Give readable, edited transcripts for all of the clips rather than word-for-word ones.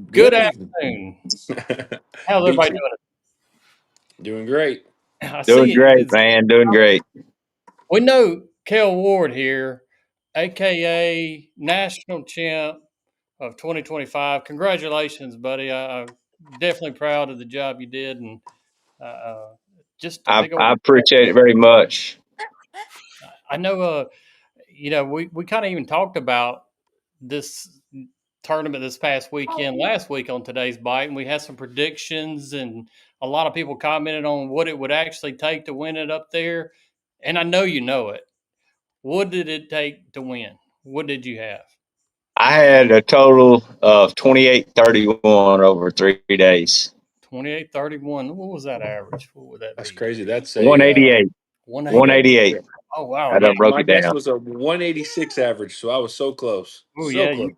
Good Good evening. afternoon. How's Beat everybody you. doing? Doing great. I Doing see it. great, man. Doing great. We know Kayle Ward here, aka National Champ of 2025. Congratulations, buddy. I'm definitely proud of the job you did, and uh, just a I, big old. I appreciate it very much. I know. We kind of even talked about this tournament this past weekend, last week on today's bite, and we had some predictions, and a lot of people commented on what it would actually take to win it up there. And I know it. What did it take to win? What did you have? I had a total of 28-31 over 3 days. 28-31. What was that average? What would that That's be? crazy. That's a 188. 188. 188. yeah. Oh wow, I yeah. done broke My it guess down. was a 186 average, so I was so close. Oh So yeah, close.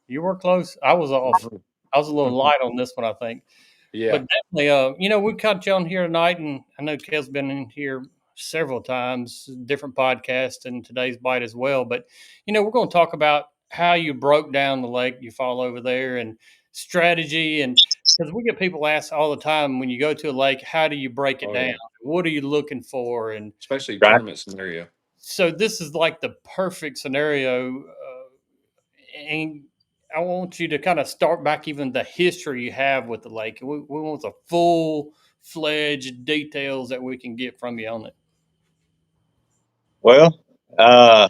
you were close. I was off. I was a little light on this one, I think. Yeah. But definitely, we caught you on here tonight, and I know Kel's been in here several times, different podcasts, and today's bite as well. But we're going to talk about how you broke down the lake you fall over there, and strategy, and because we get people ask all the time when you go to a lake, how do you break it Oh down? yeah. What are you looking for? And Especially Right. tournament scenario. so this is like the perfect scenario, and I want you to kind of start back even the history you have with the lake. We want the full fledged details that we can get from you on it. Well, uh,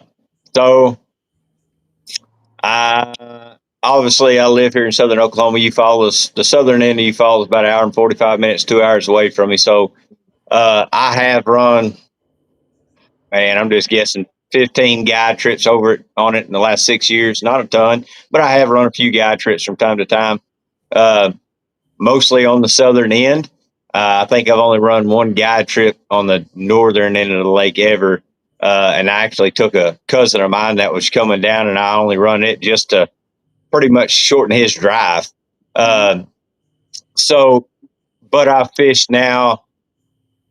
so obviously I live here in southern Oklahoma. Eufaula is the southern end of Eufaula is about an hour and 45 minutes, 2 hours away from me. So I have run, man, I'm just guessing 15 guide trips over it on it in the last 6 years. Not a ton, but I have run a few guide trips from time to time. Uh, Mostly on the southern end. I think I've only run one guide trip on the northern end of the lake ever. And I actually took a cousin of mine that was coming down, and I only run it just to pretty much shorten his drive. Mhm. Uh, so, but I fish now,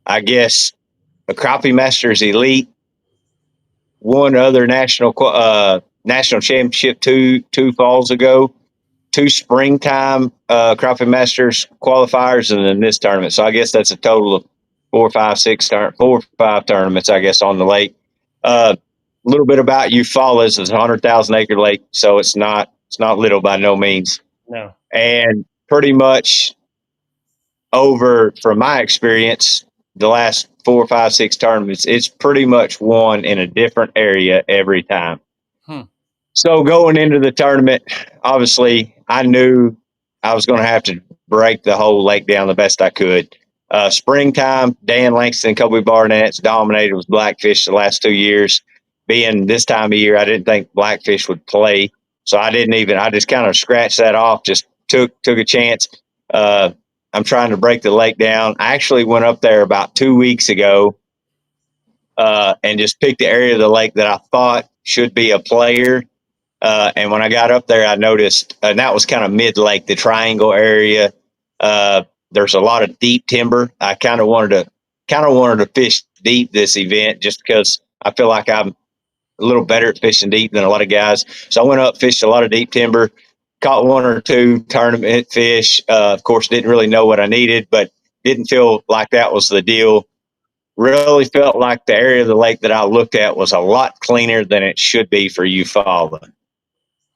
I guess, a Crappie Masters Elite, one other national championship two falls ago, two springtime Crappie Masters qualifiers, and then this tournament. So I guess that's a total of 4 or 5 tournaments, I guess, on the lake. A little bit about Eufaula is it's a 100,000 acre lake, so it's not little by no means. No. And pretty much over from my experience, the last 4, 5, 6 tournaments, it's pretty much won in a different area every time. Hmm. So going into the tournament, obviously, I knew I was going to have to break the whole lake down the best I could. Springtime, Dan Langston, Kobe Barnett's dominated with blackfish the last 2 years. Being this time of year, I didn't think blackfish would play, so I didn't even. I just kind of scratched that off. Just took a chance. Uh, I'm trying to break the lake down. I actually went up there about 2 weeks ago and just picked the area of the lake that I thought should be a player. And when I got up there, I noticed, and that was kind of mid lake, the triangle area. There's a lot of deep timber. I kind of wanted to fish deep this event just because I feel like I'm a little better at fishing deep than a lot of guys. So I went up, fished a lot of deep timber, caught one or two tournament fish. Of course, didn't really know what I needed, but didn't feel like that was the deal. Really felt like the area of the lake that I looked at was a lot cleaner than it should be for Eufaula.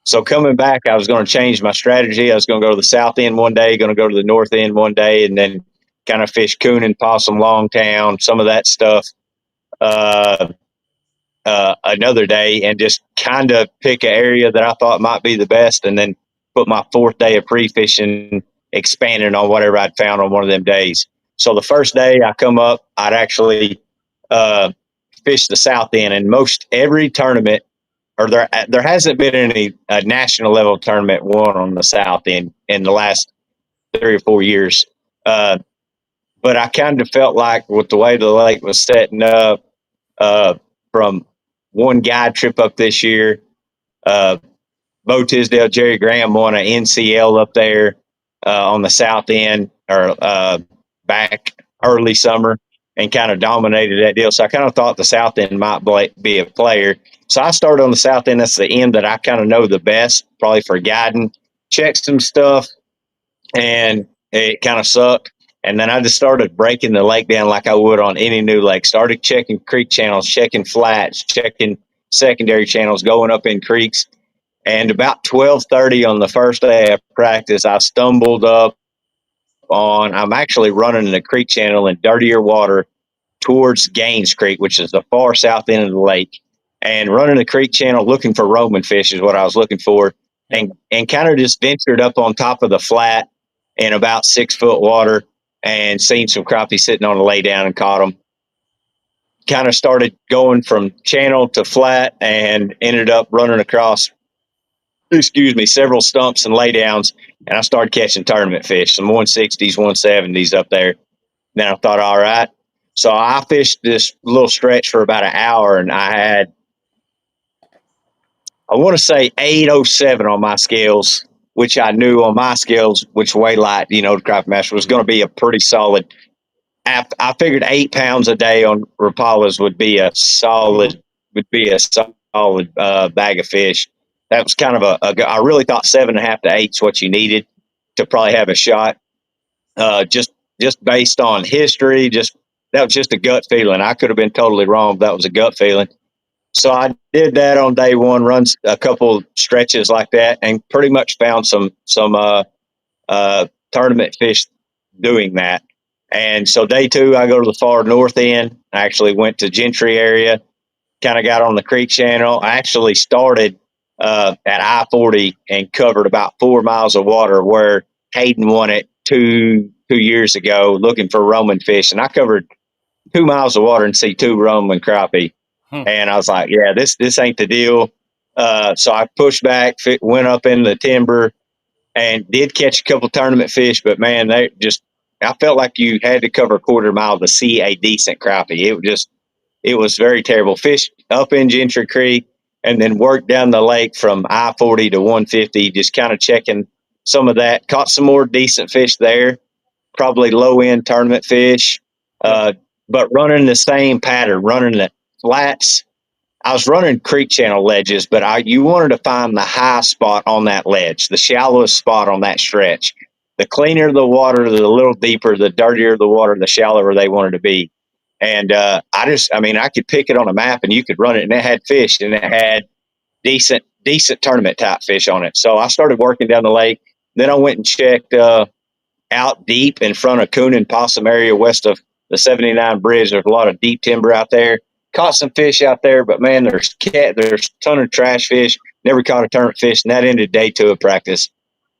So coming back, I was going to change my strategy. I was going to go to the south end one day, going to go to the north end one day, and then kind of fish coon and possum, Longtown, some of that stuff uh, another day, and just kind of pick an area that I thought might be the best, and then put my fourth day of pre-fishing, expanding on whatever I'd found on one of them days. So the first day I come up, I'd actually uh, fish the south end, and most every tournament or there hasn't been any national level tournament won on the south end in the last 3 or 4 years. Uh, but I kind of felt like with the way the lake was setting up, uh, from one guide trip up this year, uh, Bo Tisdale, Jerry Graham won an NCL up there on the south end or back early summer and kind of dominated that deal. So I kind of thought the south end might be a player. So I started on the south end. That's the end that I kind of know the best, probably for guiding. Check some stuff. and it kind of sucked. And then I just started breaking the lake down like I would on any new lake. Started checking creek channels, checking flats, checking secondary channels, going up in creeks. And about 12:30 on the first day of practice, I stumbled up on. I'm actually running in the creek channel in dirtier water towards Gaines Creek, which is the far south end of the lake, and running the creek channel looking for Roman fish is what I was looking for, and kind of just ventured up on top of the flat in about 6 foot water and seen some crappie sitting on a lay down and caught them. Kind of started going from channel to flat and ended up running across, several stumps and laydowns, and I started catching tournament fish, some 160s, 170s up there. Then I thought, all right. So I fished this little stretch for about an hour, and I had, I want to say 807 on my scales, which I knew on my scales, which weigh light, the crappie master was going to be a pretty solid. I figured 8 pounds a day on Rapalas would be a solid, bag of fish. That was kind of I really thought 7.5 to 8 is what you needed to probably have a shot. Just based on history, that was just a gut feeling. I could have been totally wrong, but that was a gut feeling. So I did that on day one, runs a couple stretches like that, and pretty much found some tournament fish doing that. And so day two, I go to the far north end. I actually went to Gentry area, kind of got on the creek channel. I actually started at I-40 and covered about 4 miles of water where Hayden won it two years ago looking for Roman fish. And I covered 2 miles of water and see 2 Roman crappie. And I was like, yeah, this ain't the deal. So I pushed back, went up in the timber, and did catch a couple tournament fish. But man, I felt like you had to cover a quarter mile to see a decent crappie. It was very terrible. Fish up in Gentry Creek and then worked down the lake from I-40 to 150, just kind of checking some of that. Caught some more decent fish there, probably low-end tournament fish, but running the same pattern, running the flats. I was running creek channel ledges, but you wanted to find the high spot on that ledge, the shallowest spot on that stretch. The cleaner the water, the little deeper, the dirtier the water, the shallower they wanted to be. And I could pick it on a map and you could run it, and it had fish, and it had decent tournament type fish on it. So I started working down the lake. Then I went and checked out deep in front of Coon and Possum area west of the 79 bridge. There's a lot of deep timber out there. Caught some fish out there, but man, there's a ton of trash fish. Never caught a tournament fish, and that ended day 2 of practice.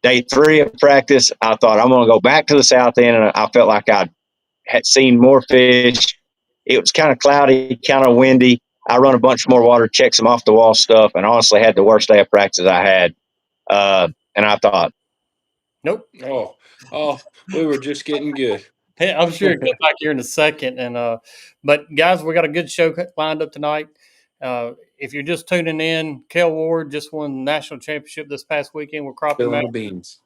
Day 3 of practice, I thought I'm going to go back to the south end, and I felt like I had seen more fish. It was kind of cloudy, kind of windy. I run a bunch more water, checked some off the wall stuff, and honestly had the worst day of practice I had. And I thought, nope. Oh, we were just getting good. Hey, I'm sure you'll get back here in a second. But guys, we got a good show lined up tonight. If you're just tuning in, Kayle Ward just won the national championship this past weekend with Crappie Spilling the Mountain. beans.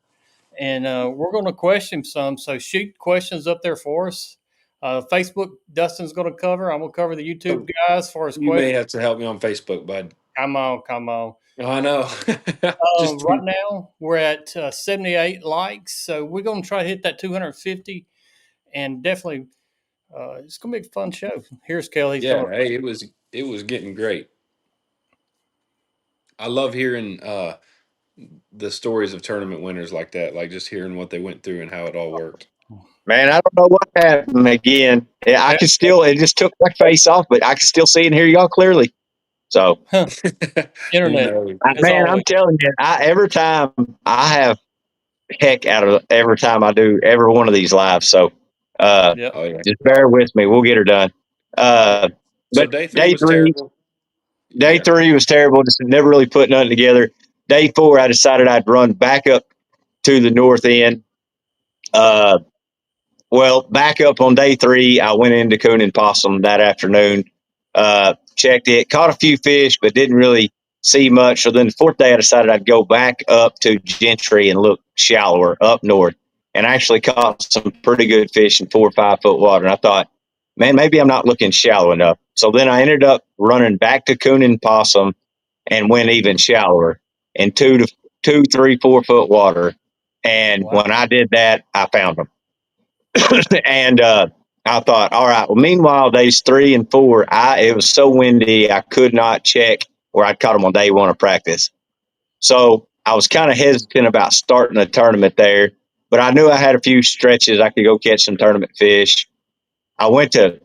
And we're going to question some. So shoot questions up there for us. Facebook, Dustin's going to cover. I'm going to cover the YouTube guys for his You questions. may have to help me on Facebook, bud. Come on. Oh, I know. Right now, we're at 78 likes. So we're going to try to hit that 250. And definitely, it's going to be a fun show. Here's Kelly. Hey, it was getting great. I love hearing the stories of tournament winners like that, like just hearing what they went through and how it all worked. man, I don't know what happened again. I can still, it just took my face off, but I can still see and hear y'all clearly. So, Internet. Man, I'm telling you, every time I have heck out of every time I do every one of these lives. So, just bear with me. We'll get her done. So but day 3 was terrible. Day 3 was terrible. Just never really put nothing together. Day 4, I decided I'd run back up to the north end. Back up on day 3, I went into Coon and Possum that afternoon. Checked it, caught a few fish, but didn't really see much. So then the 4th day, I decided I'd go back up to Gentry and look shallower up north, and I actually caught some pretty good fish in 4 or 5 foot water. And I thought, man, maybe I'm not looking shallow enough. So then I ended up running back to Coon and Possum and went even shallower in 2 to 3, 4 foot water. And Wow. when I did that, I found them. And I thought, all right, well, meanwhile, days 3 and 4, it was so windy, I could not check where I'd caught them on day 1 of practice. So I was kind of hesitant about starting a tournament there, but I knew I had a few stretches I could go catch some tournament fish. I went to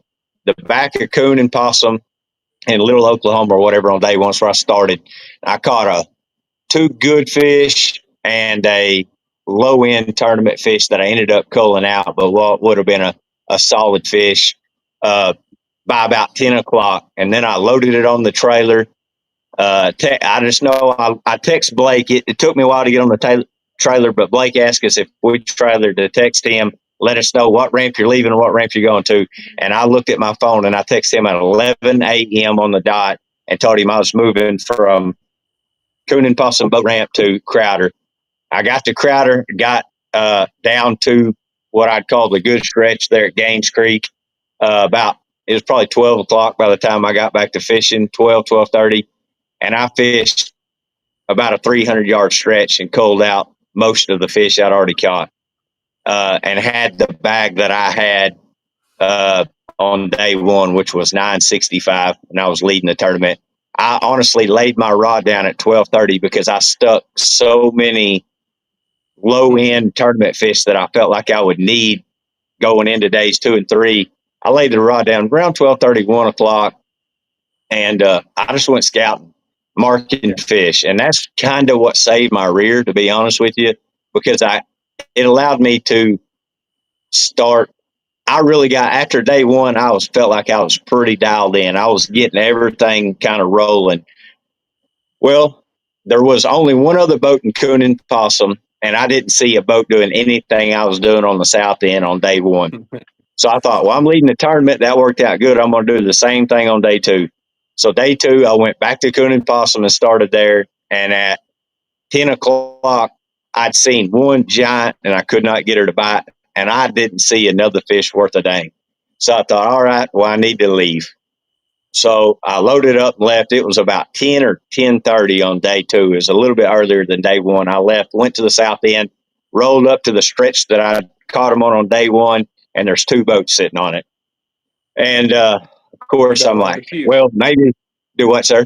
the back of coon and possum in Little Oklahoma or whatever on day 1, where I started. I caught 2 good fish and a low end tournament fish that I ended up culling out, but what would have been a solid fish by about 10 o'clock. And then I loaded it on the trailer. I just know I text Blake. It took me a while to get on the trailer, but Blake asked us if we trailered to text him, let us know what ramp you're leaving and what ramp you're going to. And I looked at my phone and I texted him at 11 a.m. on the dot and told him I was moving from coon and possum boat ramp to Crowder. I got to Crowder, got down to what I'd call the good stretch there at Gaines Creek. It was probably 12 o'clock by the time I got back to fishing, 12:30. And I fished about a 300-yard stretch and culled out most of the fish I'd already caught, and had the bag that I had on day 1, which was 965, and I was leading the tournament. I honestly laid my rod down at 12:30 because I stuck so many low-end tournament fish that I felt like I would need going into days 2 and 3. I laid the rod down around 12:30, 1 o'clock, and I just went scouting, marking fish, and that's kind of what saved my rear, to be honest with you, because it allowed me to start. I really got after day 1. Felt like I was pretty dialed in. I was getting everything kind of rolling. Well, there was only one other boat in coon and possum, and I didn't see a boat doing anything I was doing on the south end on day 1. So I thought, well, I'm leading the tournament. That worked out good. I'm going to do the same thing on day 2. So day 2, I went back to coon and possum and started there. And at 10 o'clock, I'd seen one giant, and I could not get her to bite. And I didn't see another fish worth a dang. So I thought, all right, well, I need to leave. So I loaded up and left. It was about 10 or 10:30 on day 2. It was a little bit earlier than day 1. I left, went to the south end, rolled up to the stretch that I caught them on day 1, and there's 2 boats sitting on it. And of course, I'm like, well, maybe do what, sir?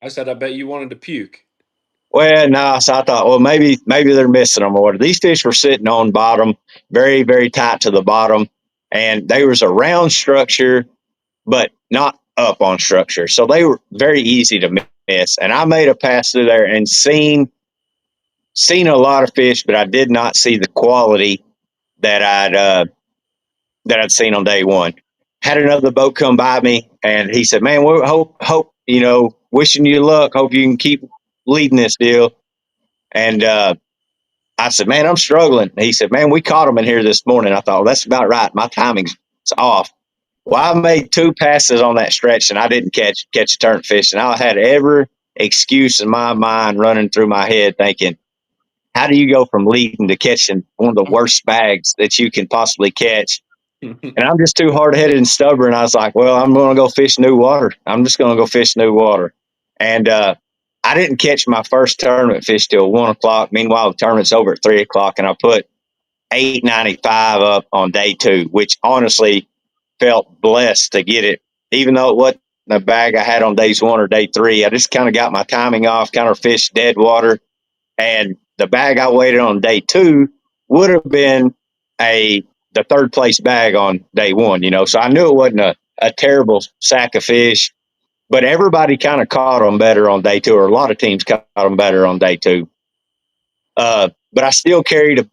I said, I bet you wanted to puke. Well, no. So I thought, well, maybe they're missing them or whatever. These fish were sitting on bottom, very, very tight to the bottom, and they was a round structure, but not up on structure. So they were very easy to miss. And I made a pass through there and seen a lot of fish, but I did not see the quality that I'd seen on day 1. Had another boat come by me, and he said, "Man, we hope wishing you luck. Hope you can keep leading this deal." And I said, "Man, I'm struggling." He said, "Man, we caught them in here this morning." I thought, well, that's about right. My timing's off. Well, I made 2 passes on that stretch, and I didn't catch a turnip fish. And I had every excuse in my mind running through my head, thinking, how do you go from leading to catching one of the worst bags that you can possibly catch? And I'm just too hard-headed and stubborn. I was like, well, I'm going to go fish new water. I'm just going to go fish new water. And I didn't catch my first tournament fish till 1 o'clock. Meanwhile, the tournament's over at 3 o'clock, and I put 895 up on day 2, which honestly felt blessed to get it, even though it wasn't the bag I had on days 1 or day 3. I just kind of got my timing off, kind of fished dead water. And the bag I waited on day 2 would have been the 3rd place bag on day 1, So I knew it wasn't a terrible sack of fish, but everybody kind of caught them better on day 2, or a lot of teams caught them better on day 2. But I still carried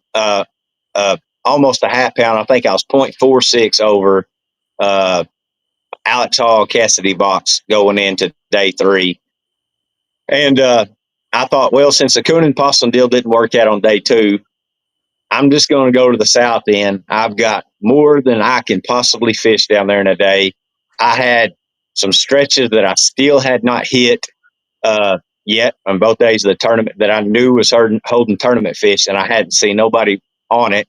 almost a half pound. I think I was 0.46 over Alex Hall Cassidy box going into day 3. And I thought, well, since the coon and possum deal didn't work out on day 2, I'm just going to go to the south end. I've got more than I can possibly fish down there in a day. I had some stretches that I still had not hit yet on both days of the tournament that I knew was holding tournament fish, and I hadn't seen nobody on it.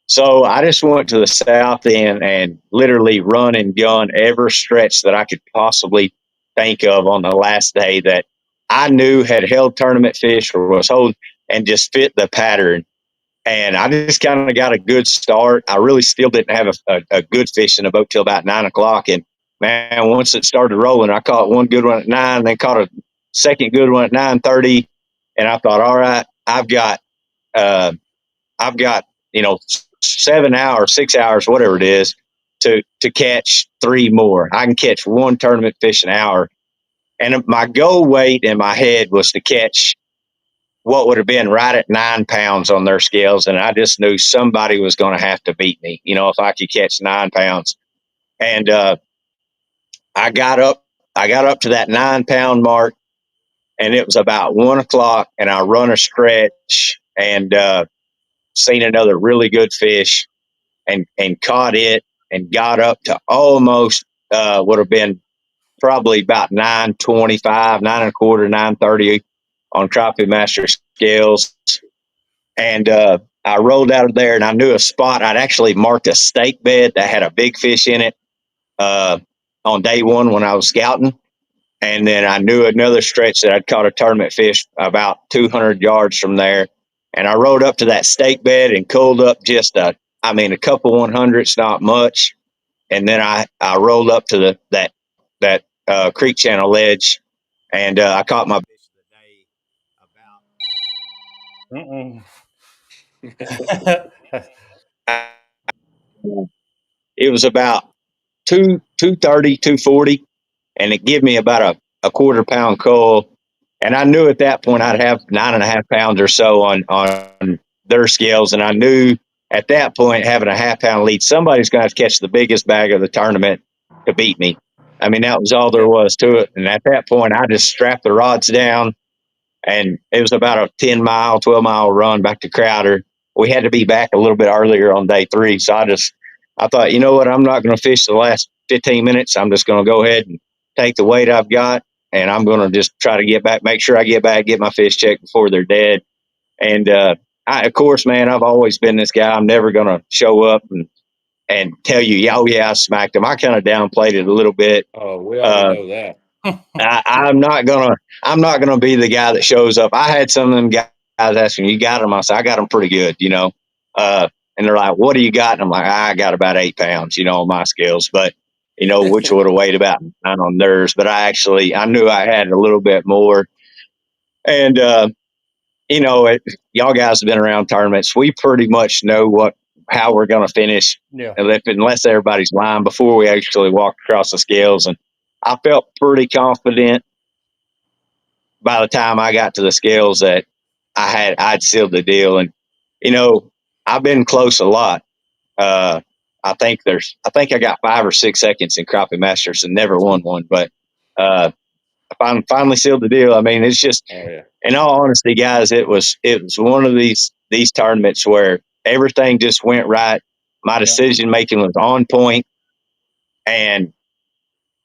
So I just went to the south end and literally run and gun every stretch that I could possibly think of on the last day that I knew had held tournament fish or was holding and just fit the pattern. And I just kind of got a good start. I really still didn't have a good fish in the boat till about 9 o'clock. And man, once it started rolling, I caught one good one at 9, then caught a second good one at 9:30. And I thought, all right, uh, I've got, 7 hours, 6 hours, whatever it is, to catch three more. I can catch one tournament fish an hour. And my goal weight in my head was to catch what would have been right at 9 pounds on their scales. And I just knew somebody was going to have to beat me, if I could catch 9 pounds. And I got up to that 9 pound mark, and it was about 1 o'clock, and I run a stretch and seen another really good fish and caught it and got up to almost would have been probably about 9:25, 9:25, 9:30 on Crappie Master scales. And I rolled out of there, and I knew a spot. I'd actually marked a stake bed that had a big fish in it on day one when I was scouting. And then I knew another stretch that I'd caught a tournament fish about 200 yards from there. And I rode up to that stake bed and culled up just a couple 100s, not much. And then I rolled up to that creek channel ledge, and I caught my fish of the day about. It was about 230, 240, and it gave me about a quarter pound cull. And I knew at that point I'd have 9.5 pounds or so on their scales. And I knew at that point, having a half-pound lead, somebody's going to have to catch the biggest bag of the tournament to beat me. I mean, that was all there was to it. And at that point, I just strapped the rods down, and it was about a 10-mile, 12-mile run back to Crowder. We had to be back a little bit earlier on day 3. So I thought, you know what? I'm not going to fish the last 15 minutes. I'm just going to go ahead and take the weight I've got, and I'm going to just try to get back, make sure I get back, get my fish checked before they're dead. And of course, man, I've always been this guy. I'm never going to show up and tell you, oh yeah, I smacked him. I kind of downplayed it a little bit. Oh, we already know that. I'm not gonna be the guy that shows up. I had some of them guys asking, "You got them?" I said, "I got them pretty good," And they're like, "What do you got?" And I'm like, "I got about 8 pounds, on my scales, but which would have weighed about 9 on theirs." But I knew I had a little bit more, and y'all guys have been around tournaments. We pretty much know how we're going to finish, unless everybody's lying before we actually walk across the scales. And I felt pretty confident by the time I got to the scales that I'd sealed the deal. And I've been close a lot. I think I got 5 or 6 seconds in Crappie Masters and never won one, but I finally sealed the deal. I mean, it's just, in all honesty, guys, it was one of these tournaments where everything just went right. My decision making was on point, and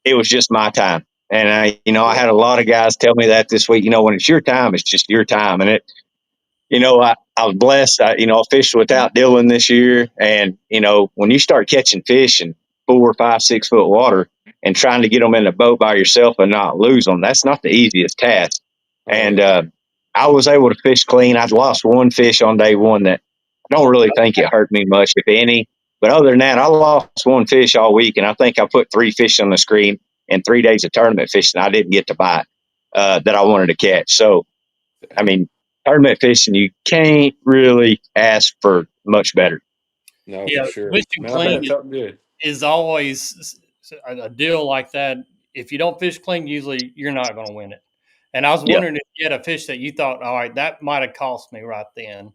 it was just my time. And I had a lot of guys tell me that this week. When it's your time, it's just your time. And I was blessed. I fished without Dylan this year, and when you start catching fish in 4, 5, 6 foot water and trying to get them in the boat by yourself and not lose them, that's not the easiest task. And I was able to fish clean. I'd lost one fish on day 1 that I don't really think it hurt me much, if any. But other than that, I lost one fish all week, and I think I put 3 fish on the screen in 3 days of tournament fishing. I didn't get to bite that I wanted to catch. So, I mean, tournament fishing, you can't really ask for much better. No, for sure. Fishing clean is always a deal like that. If you don't fish clean, usually you're not going to win it. And I was wondering if you had a fish that you thought, all right, that might have cost me right then.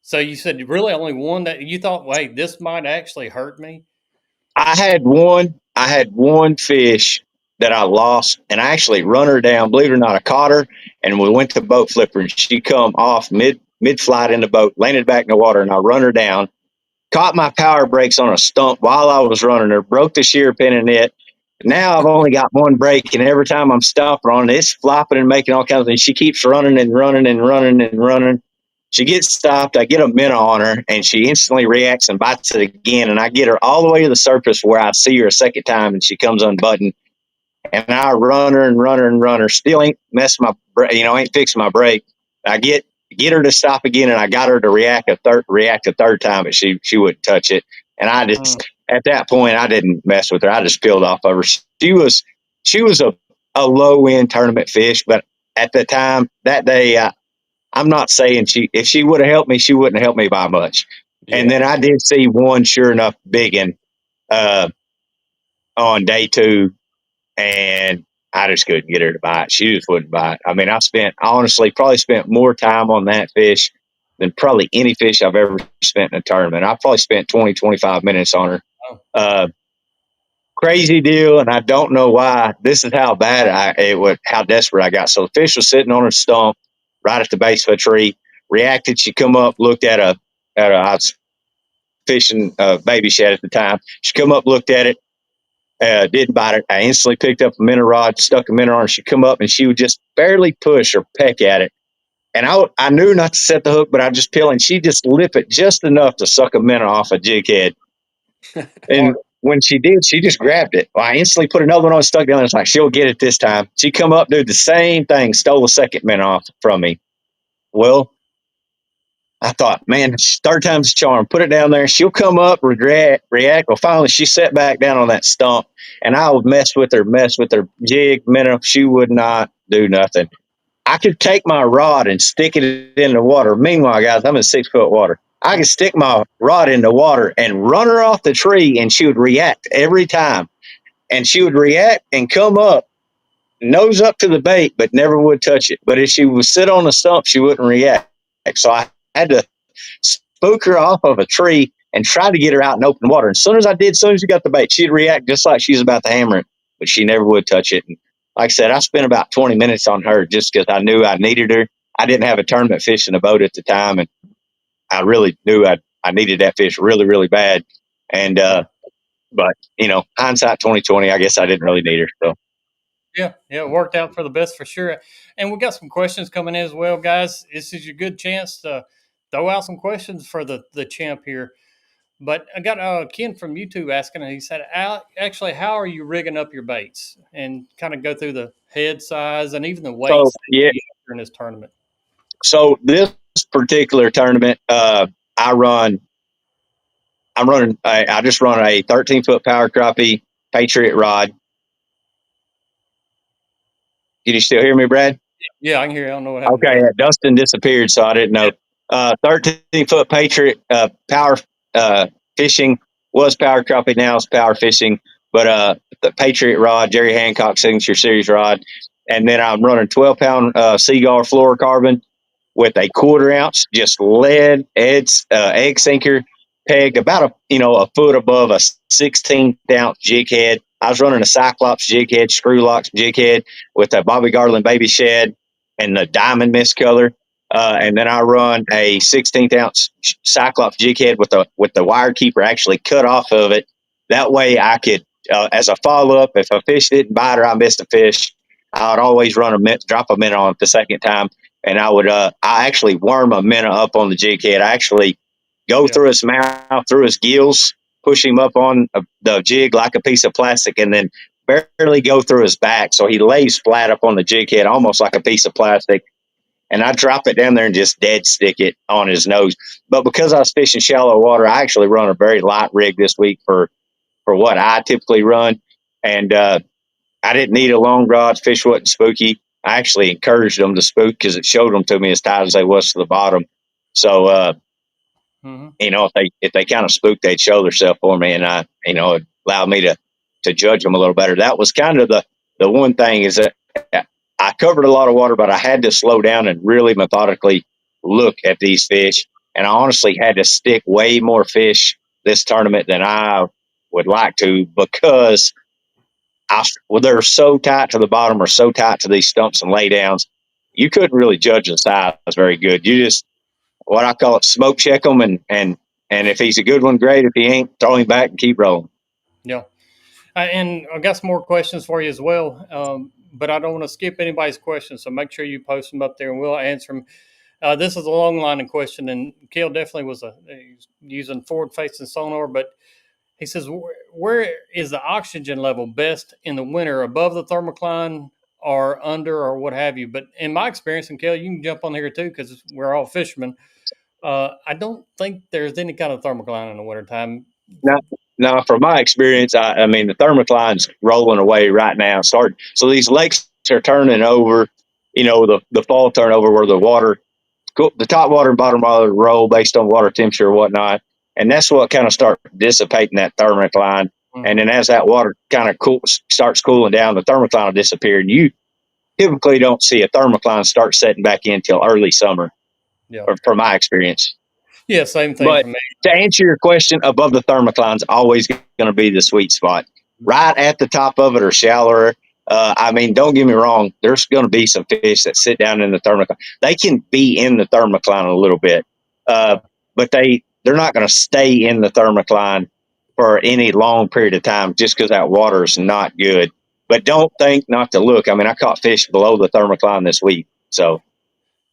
So you said really only one that you thought, wait, this might actually hurt me? I had one fish that I lost, and I actually run her down. Believe it or not, I caught her, and we went to boat flipper, and she come off mid-flight in the boat, landed back in the water, and I run her down, caught my power brakes on a stump while I was running her, broke the shear pin in it. Now I've only got one brake, and every time I'm stomping on it, it's flopping and making all kinds of things. She keeps running and running and running and running. She gets stopped. I get a minnow on her, and she instantly reacts and bites it again. And I get her all the way to the surface where I see her a second time, and she comes unbuttoned. And I run her and run her and run her. Still ain't messing ain't fixing my brake. I get get her to stop again, and I got her to react a third time, but she wouldn't touch it. And I just at that point I didn't mess with her. I just peeled off of her. She was a low end tournament fish, but at the time that day, I'm not saying if she would have helped me, she wouldn't have helped me by much. Yeah. And then I did see one, sure enough, big one on day 2, and I just couldn't get her to bite. She just wouldn't bite. I mean, I honestly probably spent more time on that fish than probably any fish I've ever spent in a tournament. I probably spent 20, 25 minutes on her. Crazy deal, and I don't know why. This is how bad how desperate I got. So the fish was sitting on her stump right at the base of a tree. Reacted. She come up, looked at I was fishing baby shad at the time. She come up, looked at it, didn't bite it. I instantly picked up a minnow rod, stuck a minnow on her. She come up and she would just barely push or peck at it. And I knew not to set the hook, but I just peel, and she just lip it just enough to suck a minnow off a jig head. And when she did, she just grabbed it. Well, I instantly put another one on, stuck down. It's like, she'll get it this time. She come up, do the same thing, stole a second minnow off from me. Well, I thought, man, third time's a charm. Put it down there. She'll come up, react. Well, finally, she sat back down on that stump, and I would mess with her, jig, minnow. She would not do nothing. I could take my rod and stick it in the water. Meanwhile, guys, I'm in 6 foot water. I could stick my rod in the water and run her off the tree, and she would react every time. And she would react and come up, nose up to the bait, but never would touch it. But if she would sit on the stump, she wouldn't react. So I had to spook her off of a tree and try to get her out in open water. And as soon as she got the bait, she'd react just like she was about to hammer it, but she never would touch it. And like I said, I spent about 20 minutes on her just because I knew I needed her. I didn't have a tournament fish in the boat at the time, and I really knew I needed that fish really, really bad. And but hindsight 2020, I guess I didn't really need her. So yeah, it worked out for the best for sure. And we got some questions coming in as well, guys. This is your good chance to throw out some questions for the champ here. But I got Ken from YouTube asking, and he said, actually, how are you rigging up your baits? And kind of go through the head size and even the weights that you use during this tournament. So this particular tournament, I just run a 13-foot power crappie Patriot rod. Can you still hear me, Brad? Yeah, I can hear you. I don't know what happened. Okay, Dustin disappeared, so I didn't know. 13-foot Patriot power fishing was power crappie, now it's power fishing. But the Patriot rod, Jerry Hancock Signature Series rod, and then I'm running 12-pound Seagull fluorocarbon with a 1/4 ounce, just lead egg sinker pegged about a foot above a 16th ounce jig head. I was running a Cyclops jig head, screw locks jig head with a Bobby Garland baby shad and the diamond mist color. And then I run a 16th ounce Cyclops jig head with the wire keeper actually cut off of it. That way I could, as a follow up, if a fish didn't bite or I missed a fish, I would always drop a minnow on it the second time. And I actually worm a minnow up on the jig head. I actually go through his mouth, through his gills, push him up on the jig like a piece of plastic, and then barely go through his back. So he lays flat up on the jig head, almost like a piece of plastic. And I drop it down there and just dead stick it on his nose. But because I was fishing shallow water, I actually run a very light rig this week for what I typically run. And I didn't need a long rod. Fish wasn't spooky. I actually encouraged them to spook because it showed them to me as tight as they was to the bottom. So, if they kind of spooked, they'd show themselves for me, and it allowed me to judge them a little better. That was kind of the one thing is that I covered a lot of water, but I had to slow down and really methodically look at these fish. And I honestly had to stick way more fish this tournament than I would like to because they're so tight to the bottom or so tight to these stumps and laydowns. You couldn't really judge the size very good. You just, what I call it, smoke check them, and if he's a good one, great. If he ain't, throw him back and keep rolling. Yeah. And I got some more questions for you as well, but I don't want to skip anybody's questions, so make sure you post them up there, and we'll answer them. This is a long line of question, and Kayle definitely was using forward-facing sonar, but he says, where is the oxygen level best in the winter, above the thermocline or under or what have you. But in my experience, and Kayle, you can jump on here too because we're all fishermen. I don't think there's any kind of thermocline in the wintertime. Now, now, from my experience, I mean, the thermocline's rolling away right now. So these lakes are turning over. The fall turnover where the top water and bottom water roll based on water temperature or whatnot, and that's what kind of start dissipating that thermocline. And then as that water kind of starts cooling down, the thermocline will disappear, and you typically don't see a thermocline start setting back in until early summer, Yeah. or from my experience. Yeah, same thing But for me. to answer your question, above the thermocline is always going to be the sweet spot. Right at the top of it or shallower. I mean, don't get me wrong. There's going to be some fish that sit down in the thermocline. They can be in the thermocline a little bit, but they're not going to stay in the thermocline for any long period of time just because that water is not good. But don't think not to look. I mean, I caught fish below the thermocline this week. So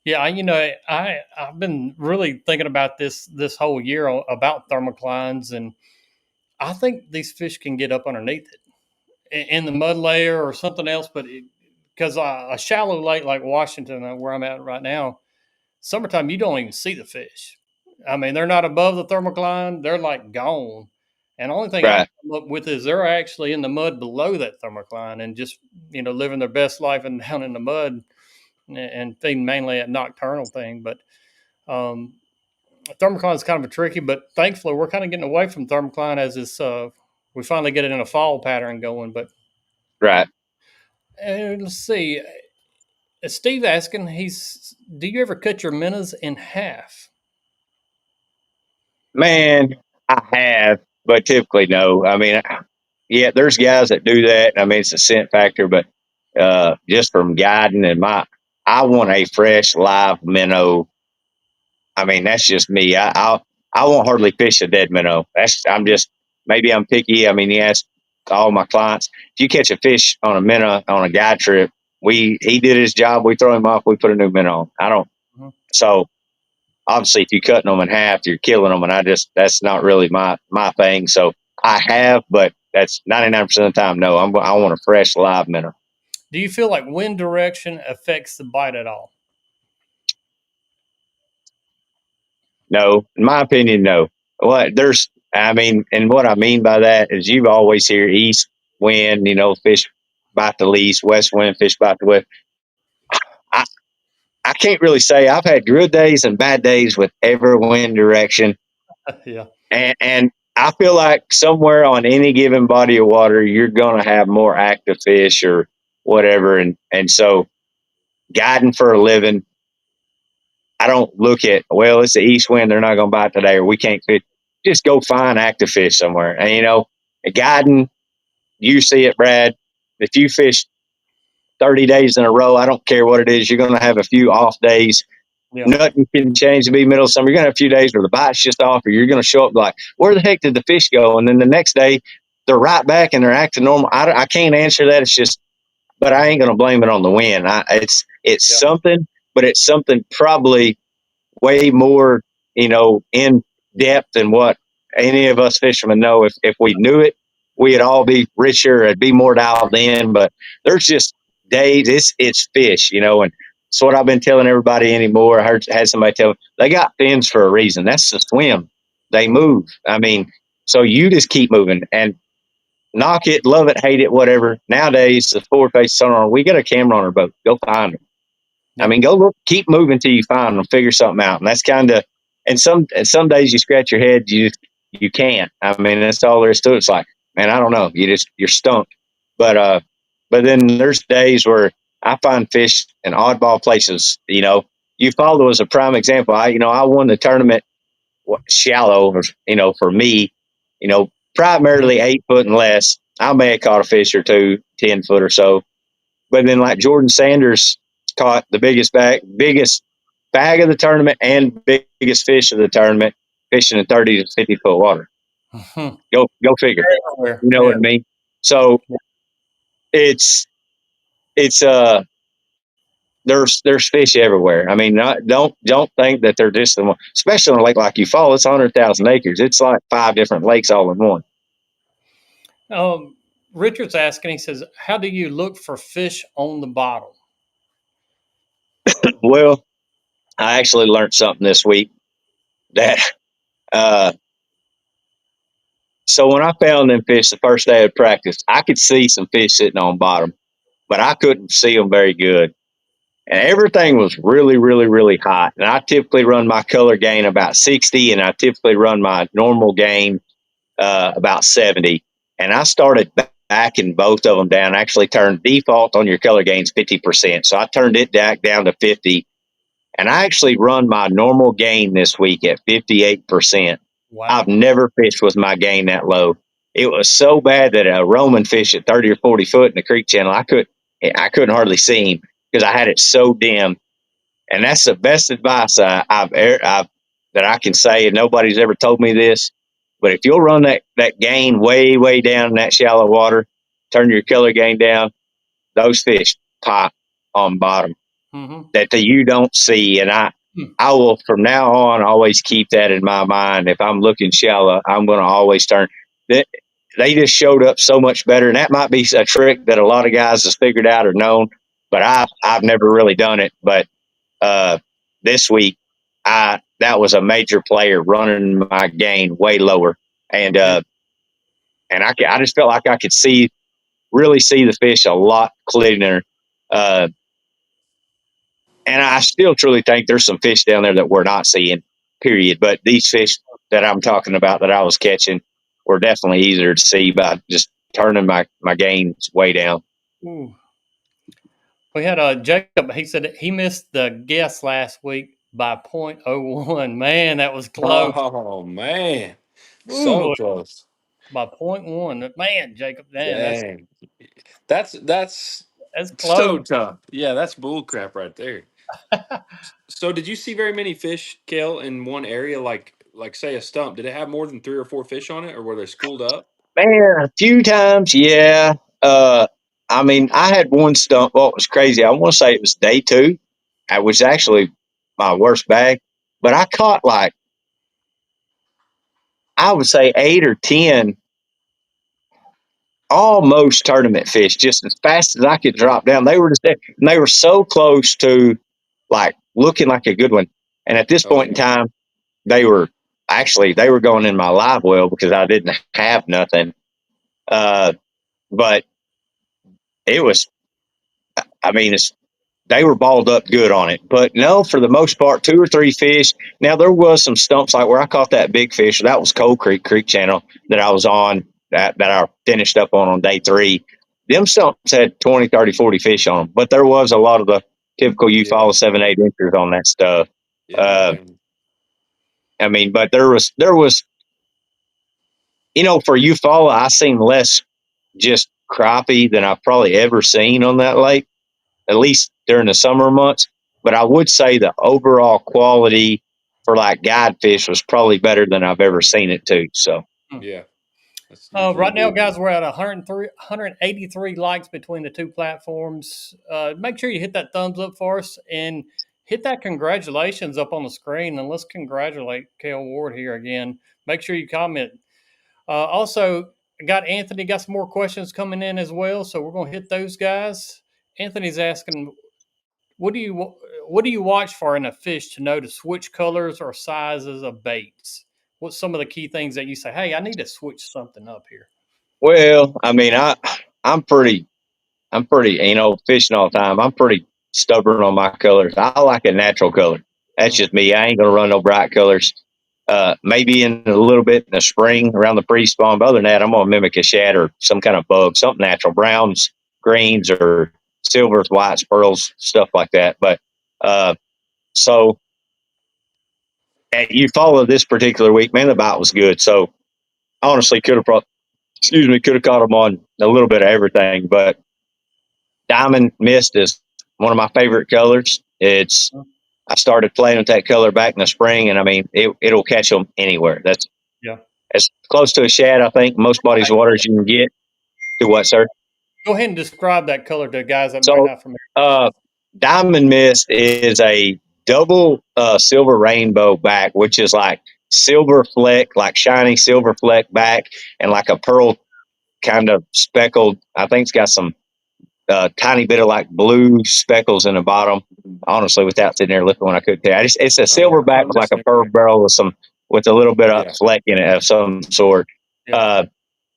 Yeah, I've been really thinking about this whole year about thermoclines, and I think these fish can get up underneath it in the mud layer or something else. But because a shallow lake like Washington, where I'm at right now, summertime you don't even see the fish. I mean, they're not above the thermocline; they're like gone. And the only thing I right. come up with is they're actually in the mud below that thermocline and just living their best life and down in the mud and feeding mainly a nocturnal thing. But um, thermocline is kind of a tricky, but thankfully we're kind of getting away from thermocline as it's we finally get it in a fall pattern going. But Right. let's see, Steve asking, do you ever cut your minnows in half? Man, I have, but typically no. I mean, yeah, there's guys that do that. I mean, it's a scent factor, but just from guiding I want a fresh live minnow. I mean, that's just me. I won't hardly fish a dead minnow. Maybe I'm picky. I mean, you ask all my clients, if you catch a fish on a minnow on a guide trip, he did his job. We throw him off. We put a new minnow on. I don't. Mm-hmm. So obviously if you're cutting them in half, you're killing them, and that's not really my thing. So I have, but that's 99% of the time. No, I want a fresh live minnow. Do you feel like wind direction affects the bite at all? No, in my opinion, no. And what I mean by that is you always hear east wind, fish bite the east, west wind, fish bite the west. I, I can't really say. I've had good days and bad days with every wind direction. Yeah. And I feel like somewhere on any given body of water, you're going to have more active fish or whatever. And so guiding for a living, I don't look at, well, it's the east wind. They're not going to bite today, or we can't fish. Just go find active fish somewhere. And, guiding, you see it, Brad. If you fish 30 days in a row, I don't care what it is, you're going to have a few off days. Yeah. Nothing can change to be middle of summer. You're going to have a few days where the bite's just off, or you're going to show up like, where the heck did the fish go? And then the next day, they're right back and they're acting normal. I can't answer that. It's just, but I ain't going to blame it on the wind. It's something, but it's something probably way more, in depth than what any of us fishermen know. If we knew it, we'd all be richer. It'd be more dialed in. But there's just days. It's fish, and it's what I've been telling everybody anymore. Had somebody tell me they got fins for a reason. That's to swim. They move. I mean, so you just keep moving and knock it, love it, hate it, whatever. Nowadays, the forward-facing sonar, we got a camera on our boat. Go find them. I mean, go look, keep moving till you find them, figure something out. And that's kind of, and some days you scratch your head, you can't. I mean, that's all there is to it. It's like, man, I don't know. You're stumped. But then there's days where I find fish in oddball places. You follow as a prime example. I won the tournament shallow, for me, primarily 8 foot and less. I may have caught a fish or two, 10 foot or so. But then like Jordan Sanders caught the biggest bag of the tournament and biggest fish of the tournament, fishing in 30 to 50 foot water. Go figure. You know what I mean? So it's there's fish everywhere. I mean, don't think that they're just the one, especially on a lake like Eufaula. It's 100,000 acres. It's like 5 different lakes all in one. Richard's asking, he says, how do you look for fish on the bottom? Well, I actually learned something this week that uh, so when I found them fish the first day of practice, I could see some fish sitting on bottom, but I couldn't see them very good. And everything was really, really, really hot. And I typically run my color gain about 60, and I typically run my normal gain about 70. And I started backing both of them down. I actually turned default on your color gains 50%. So I turned it back down to 50. And I actually run my normal gain this week at 58%. Wow. I've never fished with my gain that low. It was so bad that a Roman fish at 30 or 40 foot in the creek channel, I couldn't hardly see him because I had it so dim. And that's the best advice that I can say, and nobody's ever told me this. But if you'll run that gain way, way down in that shallow water, turn your color gain down, those fish pop on bottom that you don't see. And I will from now on always keep that in my mind. If I'm looking shallow, I'm going to always turn. They just showed up so much better, and that might be a trick that a lot of guys has figured out or known, but I've never really done it. But this week, that was a major player running my gain way lower, and I just felt like I could really see the fish a lot cleaner. And I still truly think there's some fish down there that we're not seeing, period. But these fish that I'm talking about that I was catching were definitely easier to see by just turning my gains way down. Ooh. We had Jacob. He said he missed the guess last week by 0.01. Man, that was close. Oh man, so Ooh, close. by 0.1. Man, Jacob, man, Dang, that's that's so close. tough. Yeah, that's bull crap right there. So, did you see very many fish, Kayle, in one area? Like say a stump. Did it have more than 3 or 4 fish on it, or were they schooled up? Man, a few times, yeah. I mean, I had one stump. Well, it was crazy. I want to say it was day two. It was actually my worst bag, but I caught like, I would say 8 or 10 almost tournament fish just as fast as I could drop down. They were just there, and they were so close to like looking like a good one. And at this Oh point in yeah, time, they were going in my live well because I didn't have nothing. But it was, I mean, they were balled up good on it. But no, for the most part, 2 or 3 fish. Now there was some stumps like where I caught that big fish. That was Cold Creek channel that I was on that I finished up on day 3. Them stumps had 20, 30, 40 fish on them, but there was a lot of the typical you follow yeah, 7, 8 inches on that stuff. yeah. I don't blame them. I mean, but there was, for you follow, I seen less just crappie than I've probably ever seen on that lake, at least during the summer months. But I would say the overall quality for like guide fish was probably better than I've ever seen it too. So Yeah, that's usually Right now, good. guys, we're at 183 likes between the two platforms. Make sure you hit that thumbs up for us and hit that congratulations up on the screen. And let's congratulate Kayle Ward here again. Make sure you comment. Also, got Anthony got some more questions coming in as well, so we're going to hit those guys. Anthony's asking, what do you watch for in a fish to know to switch colors or sizes of baits? What's some of the key things that you say, hey, I need to switch something up here? well, I mean, I'm pretty fishing all the time. I'm pretty stubborn on my colors. I like a natural color. That's just me. I ain't gonna run no bright colors. Maybe in a little bit in the spring around the pre-spawn, but other than that, I'm gonna mimic a shad or some kind of bug, something natural, browns, greens, or silvers, whites, pearls, stuff like that. But so you follow this particular week, man. The bite was good. So honestly, could have caught them on a little bit of everything, but diamond mist is one of my favorite colors. I started playing with that color back in the spring, and I mean, it'll catch them anywhere. That's Yeah. as close to a shad, I think, most bodies of water as you can get. To what, sir? Go ahead and describe that color to guys that might So, not familiar. uh, diamond mist is a double silver rainbow back, which is like silver fleck, like shiny silver fleck back, and like a pearl kind of speckled. I think it's got some tiny bit of like blue speckles in the bottom. Honestly, without sitting there looking when I could tell. It's a silverback with like a pearl barrel with a little bit of fleck in it of some sort. Yeah.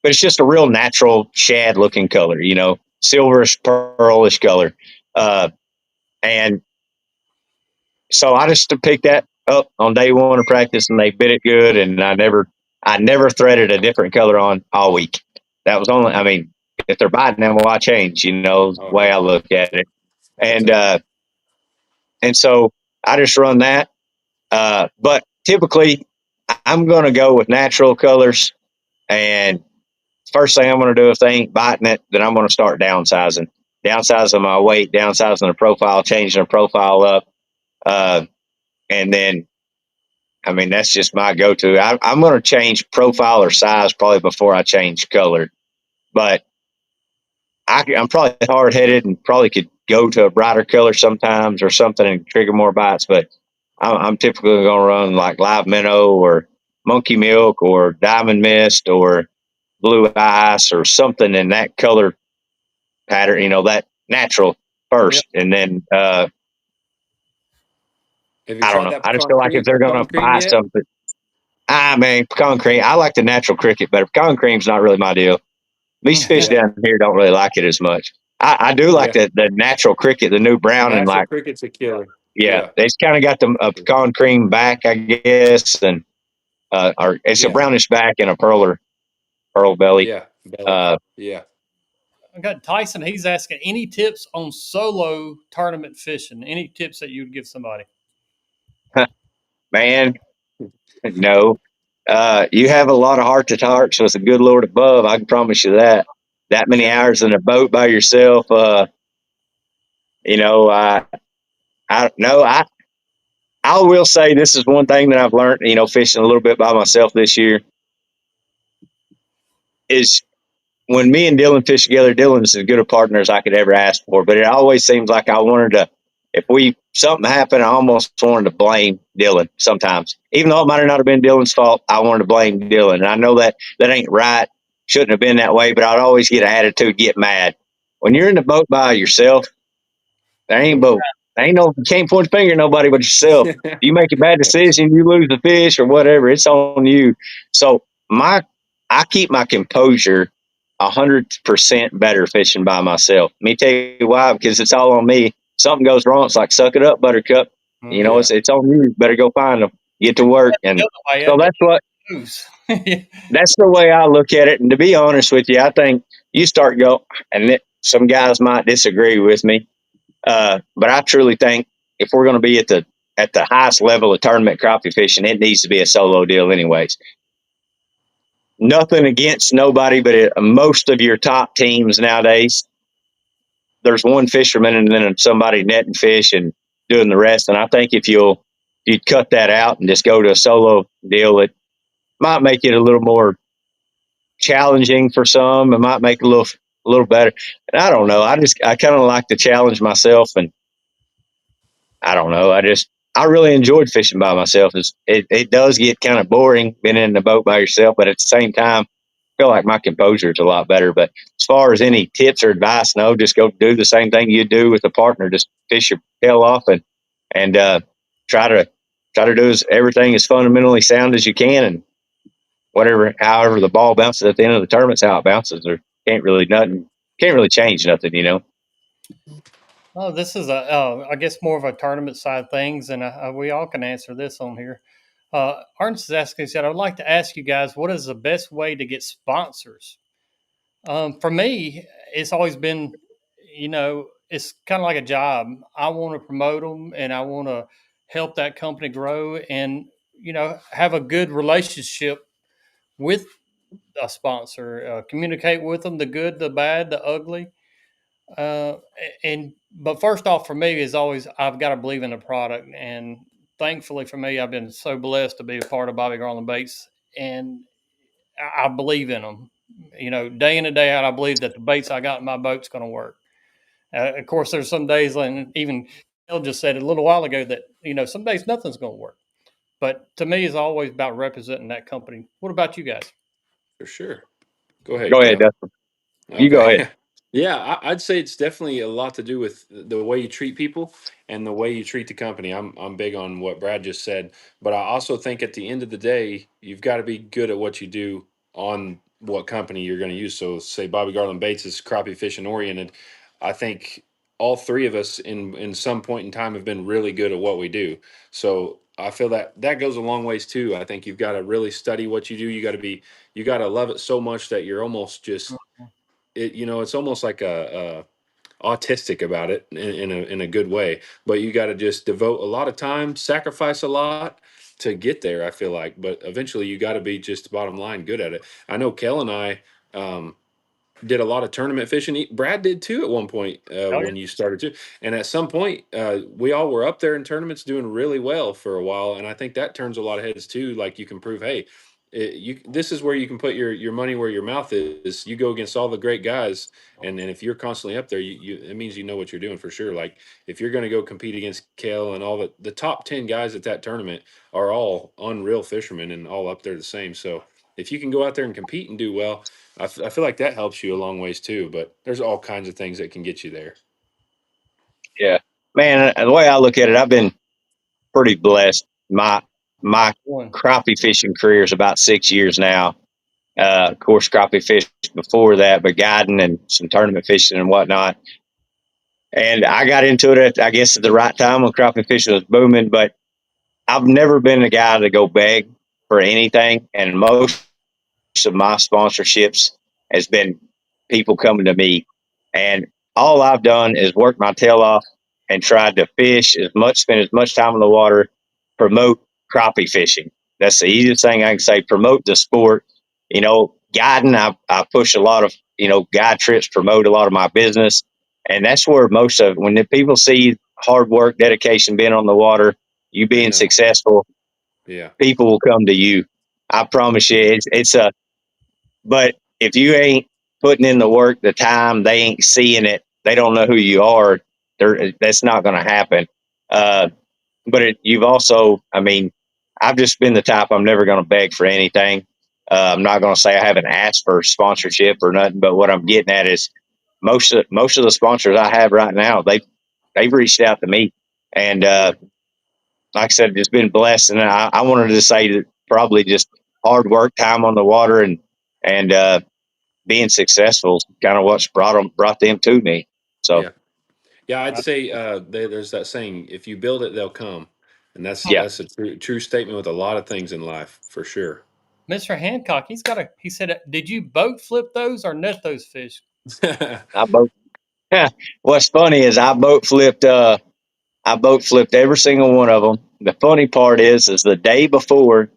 But it's just a real natural shad looking color, silverish, pearlish color. And so I just picked that up on day one of practice, and they bit it good. And I never threaded a different color on all week. That was only, I mean, if they're biting them, why change? The way I look at it. And so I just run that. But typically, I'm going to go with natural colors. And first thing I'm going to do if they ain't biting it, then I'm going to start downsizing my weight, downsizing the profile, changing the profile up. And then, I mean, that's just my go-to. I'm going to change profile or size probably before I change color. But I'm probably hard-headed and probably could go to a brighter color sometimes or something and trigger more bites. But I'm typically going to run like live minnow or monkey milk or diamond mist or blue ice or something in that color pattern, that natural first. And then, I don't know. I just feel like if they're going to buy something, pecan cream. I like the natural cricket better. Pecan cream's not really my deal. These fish down here don't really like it as much. I do like the natural cricket, the new brown, and like cricket's a killer. Yeah, they've kind of got the pecan cream back, I guess, and or it's a brownish back and a pearl belly. Yeah, belly. I got Tyson. He's asking any tips on solo tournament fishing. Any tips that you'd give somebody? Man, no. You have a lot of heart to hearts with the good Lord above. I can promise you that. That many hours in a boat by yourself. I will say this is one thing that I've learned. Fishing a little bit by myself this year is when me and Dylan fish together. Dylan's as good a partner as I could ever ask for. But it always seems like I wanted to. If something happened, I almost wanted to blame Dylan sometimes. Even though it might not have been Dylan's fault, I wanted to blame Dylan. And I know that ain't right. Shouldn't have been that way, but I'd always get an attitude, get mad. When you're in the boat by yourself, there ain't boat. You can't point a finger at nobody but yourself. If you make a bad decision, you lose the fish or whatever, it's on you. So I keep my composure 100% better fishing by myself. Let me tell you why, because it's all on me. Something goes wrong, it's like, suck it up, buttercup. It's on you. Better go find them. Get to work. And so that's what that's the way I look at it. And to be honest with you, I think you start and some guys might disagree with me, but I truly think if we're going to be at the highest level of tournament crappie fishing, it needs to be a solo deal anyways. Nothing against nobody, but most of your top teams nowadays, there's one fisherman and then somebody netting fish and doing the rest. And I think if you'd cut that out and just go to a solo deal, it might make it a little more challenging for some. It might make it a little better. And I don't know. I kind of like to challenge myself, and I don't know. I really enjoyed fishing by myself. It does get kind of boring being in the boat by yourself, but at the same time, I feel like my composure is a lot better. But as far as any tips or advice, no, just go do the same thing you do with a partner. Just fish your tail off and try to do everything as fundamentally sound as you can, and however the ball bounces at the end of the tournament's how it bounces. There can't really change nothing. Oh, this is I guess more of a tournament side of things, and we all can answer this on here. Ernst is asking, he said, I would like to ask you guys, what is the best way to get sponsors? For me, it's always been, it's kind of like a job. I want to promote them and I want to help that company grow and, have a good relationship with a sponsor, communicate with them, the good, the bad, the ugly. Uh, but first off, for me, is always I've got to believe in the product, and thankfully for me, I've been so blessed to be a part of Bobby Garland Baits, and I believe in them. Day in and day out, I believe that the baits I got in my boat's going to work. Of course, there's some days, and even Bill just said a little while ago that some days nothing's going to work. But to me, it's always about representing that company. What about you guys? For sure. Go ahead, Go ahead, Kale. Dustin. You go ahead. Okay. Yeah, I'd say it's definitely a lot to do with the way you treat people and the way you treat the company. I'm big on what Brad just said, but I also think at the end of the day, you've got to be good at what you do on what company you're going to use. So, say Bobby Garland Bates is crappie fishing oriented. I think all three of us in some point in time have been really good at what we do. So I feel that that goes a long ways too. I think you've got to really study what you do. You got to love it so much that you're almost just it, it's almost like a autistic about it in a good way. But you got to just devote a lot of time, sacrifice a lot to get there. I feel like, but eventually you got to be just bottom line good at it. I know Kel and I. Did a lot of tournament fishing. Brad did too at one point Oh yeah. when you started too. And at some point, we all were up there in tournaments doing really well for a while. And I think that turns a lot of heads too. Like you can prove, hey, this is where you can put your money where your mouth is. You go against all the great guys, and if you're constantly up there, it means you know what you're doing for sure. Like if you're going to go compete against Kale and all the top 10 guys at that tournament are all unreal fishermen and all up there the same. So if you can go out there and compete and do well, I feel like that helps you a long ways too, but there's all kinds of things that can get you there. Yeah, man. The way I look at it, I've been pretty blessed. My One. crappie fishing career is about 6 years now. Of course, crappie fished before that, but guiding and some tournament fishing and whatnot. And I got into it I guess, at the right time when crappie fishing was booming. But I've never been a guy to go beg for anything, and most of my sponsorships has been people coming to me, and all I've done is work my tail off and tried to fish spend as much time in the water, promote crappie fishing. That's the easiest thing I can say. Promote the sport. Guiding. I push a lot of guide trips, promote a lot of my business, and that's where most of when the people see hard work, dedication, being on the water, you I being know. successful, Yeah. people will come to you. I promise you, it's a but if you ain't putting in the work, the time, they ain't seeing it, they don't know who you are. That's not going to happen. Uh, you've also, I mean, I've just been the type. I'm never going to beg for anything. I'm not going to say I haven't asked for sponsorship or nothing. But what I'm getting at is most of the sponsors I have right now, they've reached out to me, and like I said, just been blessed. And I wanted to say that probably just hard work, time on the water, and being successful is kind of what's brought them to me. So Yeah. Yeah, I'd say there's that saying, if you build it, they'll come. And yeah, that's a true statement with a lot of things in life, for sure. Mr. Hancock, he said, did you boat flip those or net those fish? I boat. What's funny is I boat flipped. I boat flipped every single one of them. The funny part is the day before.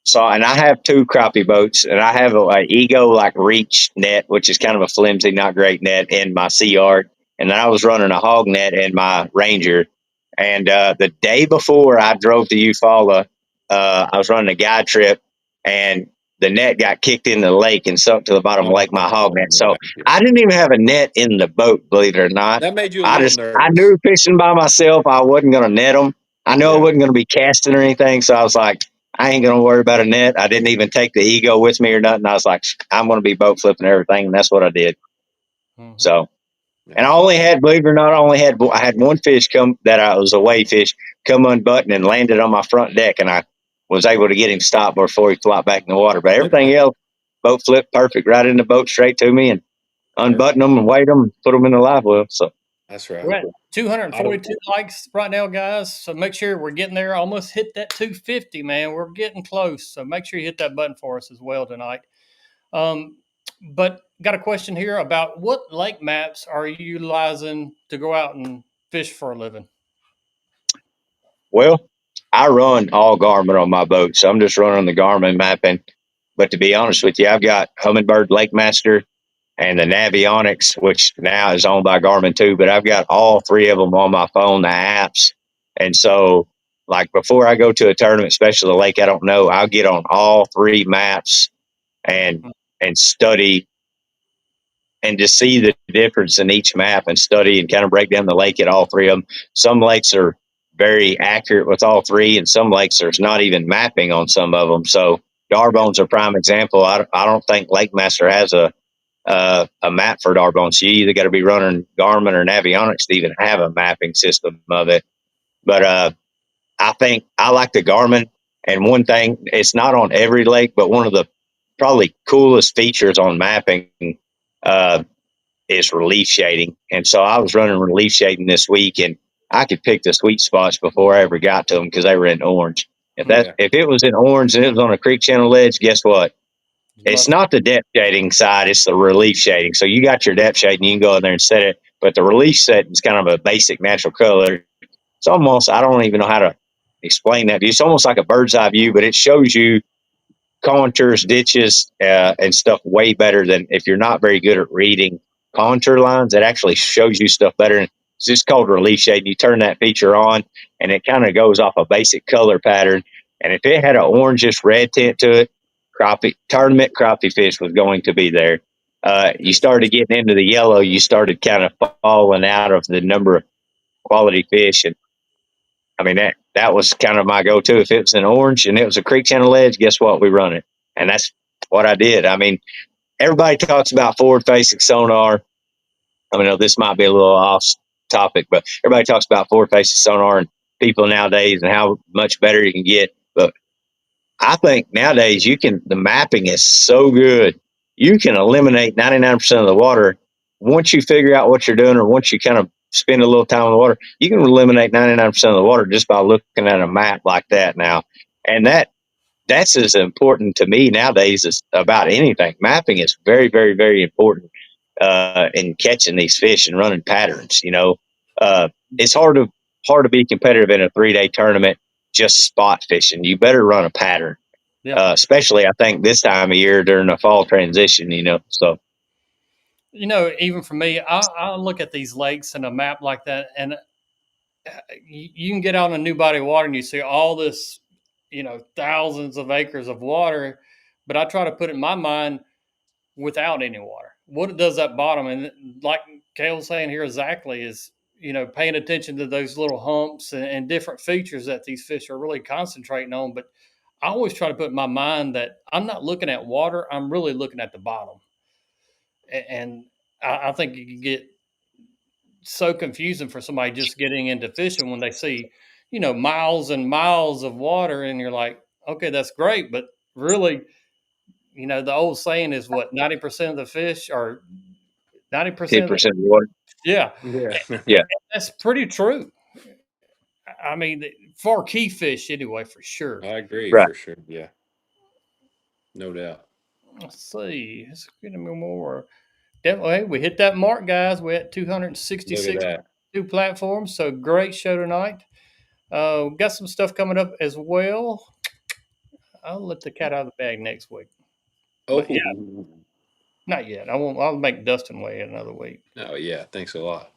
So, and I have two crappie boats, and I have a Ego like Reach net, which is kind of a flimsy, not great net in my Sea Yard, and then I was running a hog net in my Ranger. And the day before I drove to Eufaula, I was running a guide trip, and the net got kicked in the lake and sunk to the bottom of the lake, my hog net. So I didn't even have a net in the boat, believe it or not. That made you a little I nervous. knew fishing by myself, I wasn't going to net them. I knew I Yeah. wasn't going to be casting or anything, so I was like, I ain't gonna worry about a net. I didn't even take the Ego with me or nothing. I was like, I'm gonna be boat flipping everything, and that's what I did. Mm-hmm. So, and I Nice. only had, believe it or not, I had one fish come that I was a wade fish come unbuttoned and landed on my front deck, and I was able to get him stopped before he flopped back in the water. But everything else, boat flipped perfect, right in the boat, straight to me, and unbutton Perfect. them and weighed them, and put them in the live well. So, That's right. We're at I don't. 242 likes right now, guys. So make sure we're getting there. Almost hit that 250, man. We're getting close. So make sure you hit that button for us as well tonight. Um, but got a question here about what lake maps are you utilizing to go out and fish for a living? well, I run all Garmin on my boat, so I'm just running the Garmin mapping. But to be honest with you, I've got Humminbird Lake Master and the Navionics, which now is owned by Garmin too. But I've got all three of them on my phone, the apps. And so, like before I go to a tournament, especially the lake I don't know, I'll get on all three maps and study and just see the difference in each map and study and kind of break down the lake at all three of them. Some lakes are very accurate with all three, and some lakes there's not even mapping on some of them. So Darbone's a prime example. I don't think Lake Master has a map for Darbone. So you either got to be running Garmin or Navionics to even have a mapping system of it. But I think I like the Garmin. And one thing, it's not on every lake, but one of the probably coolest features on mapping uh, is relief shading. And so I was running relief shading this week, and I could pick the sweet spots before I ever got to them because they were in orange. If it was in orange and it was on a creek channel ledge, guess what? It's not the depth shading side; it's the relief shading. So you got your depth shading, you can go in there and set it. But the relief setting is kind of a basic natural color. It's almost, I don't even know how to explain that. It's almost like a bird's eye view, but it shows you contours, ditches, and stuff way better than if you're not very good at reading contour lines. It actually shows you stuff better. It's just called relief shade. You turn that feature on, and it kind of goes off a basic color pattern. And if it had an orangish red tint to it, tournament crappie fish was going to be there. You started getting into the yellow, you started kind of falling out of the number of quality fish. And I mean, that was kind of my go-to. If it was an orange and it was a creek channel ledge, guess what? We run it. And that's what I did. I mean, everybody talks about forward-facing sonar. I mean, this might be a little off topic, but everybody talks about forward-facing sonar and people nowadays and how much better you can get. But I think nowadays the mapping is so good. You can eliminate 99% of the water. Once you figure out what you're doing, or once you kind of spend a little time in the water, you can eliminate 99% of the water just by looking at a map like that now. And that's as important to me nowadays as about anything. Mapping is very, very, very important in catching these fish and running patterns. It's hard to be competitive in a 3-day tournament just spot fishing. You better run a pattern. Yeah. Especially, I think, this time of year during the fall transition, so. Even for me, I look at these lakes and a map like that, and you can get out on a new body of water and you see all this, thousands of acres of water, but I try to put it in my mind without any water. What does that bottom? And like Kayle's saying here exactly is, paying attention to those little humps and different features that these fish are really concentrating on. But I always try to put in my mind that I'm not looking at water, I'm really looking at the bottom. And I think you can get so confusing for somebody just getting into fishing when they see, miles and miles of water, and you're like, okay, that's great, but really, the old saying is what, 90% of the fish are 90% 10% of the water. Yeah. Yeah. That's pretty true. I mean, for key fish anyway, for sure. I agree, right. For sure. Yeah. No doubt. Let's see. Let's get more. Definitely, we hit that mark, guys. We're at 266 new platforms. So great show tonight. Got some stuff coming up as well. I'll let the cat out of the bag next week. Oh, yeah, not yet. I won't. I'll make Dustin wait another week. Oh yeah, thanks a lot.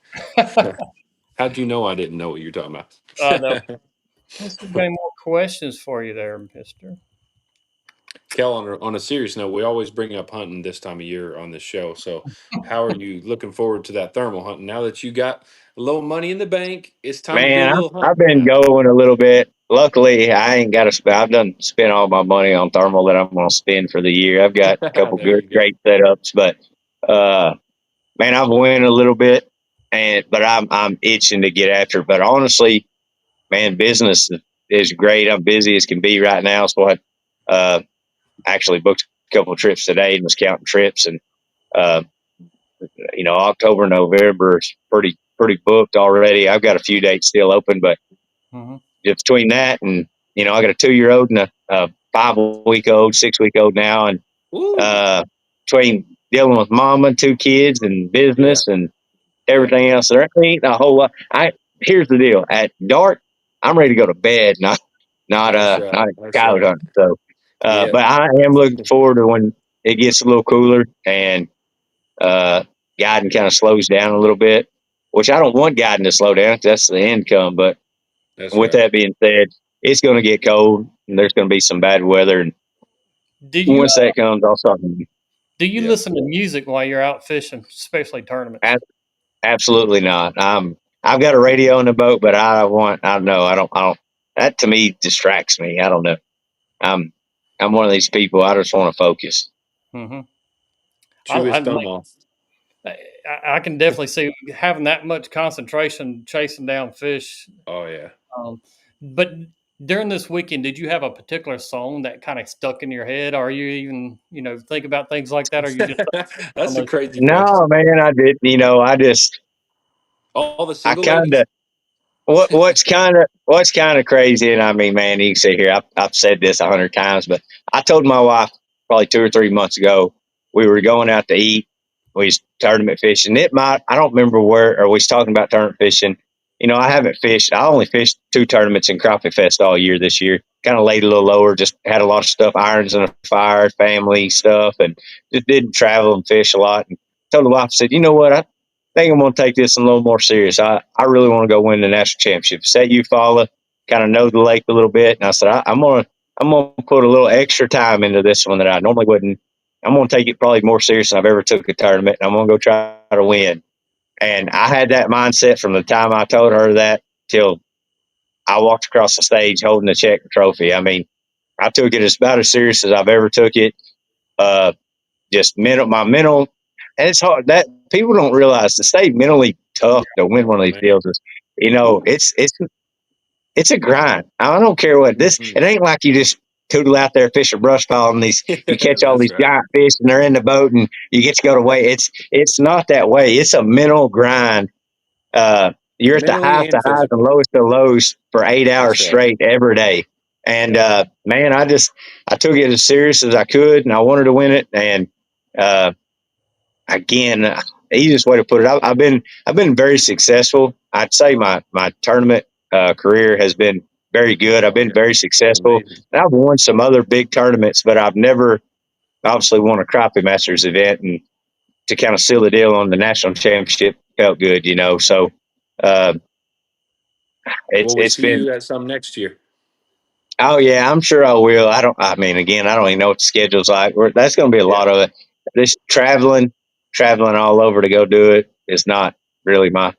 How'd you know I didn't know what you're talking about? No. Let's see if any more questions for you there, Mister. Kel, on a serious note, we always bring up hunting this time of year on this show. So, how are you looking forward to that thermal hunting now that you got a little money in the bank? It's time to do a little hunting. I've been going a little bit. Luckily, I ain't got to. I've done spent all my money on thermal that I'm going to spend for the year. I've got a couple great setups, but man, I've went a little bit, but I'm itching to get after it. But honestly, man, business is great. I'm busy as can be right now. So I actually booked a couple of trips today and was counting trips, and October, November is pretty booked already. I've got a few dates still open, but between that and I got a 2-year-old and a 5-week-old, 6-week-old now, and between dealing with mama and 2 kids and business and everything else, there ain't a whole lot. Here's the deal: at dark, I'm ready to go to bed, not skyler hunting. So, but I am looking forward to when it gets a little cooler and guiding kind of slows down a little bit, which I don't want guiding to slow down because that's the income. But that being said, it's going to get cold and there's going to be some bad weather. And once that comes, I'll start. Do you listen to music while you're out fishing, especially tournaments? Absolutely not. I've got a radio in the boat, but I don't. That to me distracts me. I don't know. I'm one of these people. I just want to focus. Mm-hmm. Chew his thumb off. I can definitely see having that much concentration chasing down fish. Oh yeah. But during this weekend, did you have a particular song that kind of stuck in your head? Or are you even, think about things like that? Or are you just That's a crazy question. No, man, I did. All the I single kind ladies? of what's kind of crazy, and I mean, man, you can see here. I've said this 100 times, but I told my wife probably 2 or 3 months ago we were going out to eat. We was tournament fishing. I don't remember where, or we was talking about tournament fishing. I haven't fished. I only fished 2 tournaments in Crappie Fest all year this year. Kind of laid a little lower. Just had a lot of stuff, irons in the fire, family stuff, and just didn't travel and fish a lot. And told the wife, I said, you know what? I think I'm going to take this a little more serious. I really want to go win the national championship. Set Eufaula, kind of know the lake a little bit, and I said I'm gonna put a little extra time into this one that I normally wouldn't. I'm gonna take it probably more serious than I've ever took a tournament, and I'm gonna go try to win. And I had that mindset from the time I told her that till I walked across the stage holding the check trophy. I mean, I took it as about as serious as I've ever took it. Uh, just my mental, and it's hard that people don't realize to stay mentally tough to win one of these Man. deals is, it's a grind. I don't care what this. Mhm. It ain't like you just tootle out there fish a brush pile and you catch all That's these right. giant fish and they're in the boat and you get to go to weigh. It's not that way. It's a mental grind. You're at the Mentally highest and of highs and physically. lowest of lows for 8 hours That's right. straight every day. And Yeah. man, I took it as serious as I could, and I wanted to win it. And uh, again, the easiest way to put it, I've been very successful. I'd say my tournament career has been very good. I've been very successful. Amazing. And I've won some other big tournaments, but I've never obviously won a Crappie Masters event. And to kind of seal the deal on the national championship felt good, So uh, Will we it's see been. you at some next year? Oh yeah, I'm sure I will. I mean, again, I don't even know what the schedule's like. That's going to be a Yeah. lot of it. This traveling all over to go do it is not really my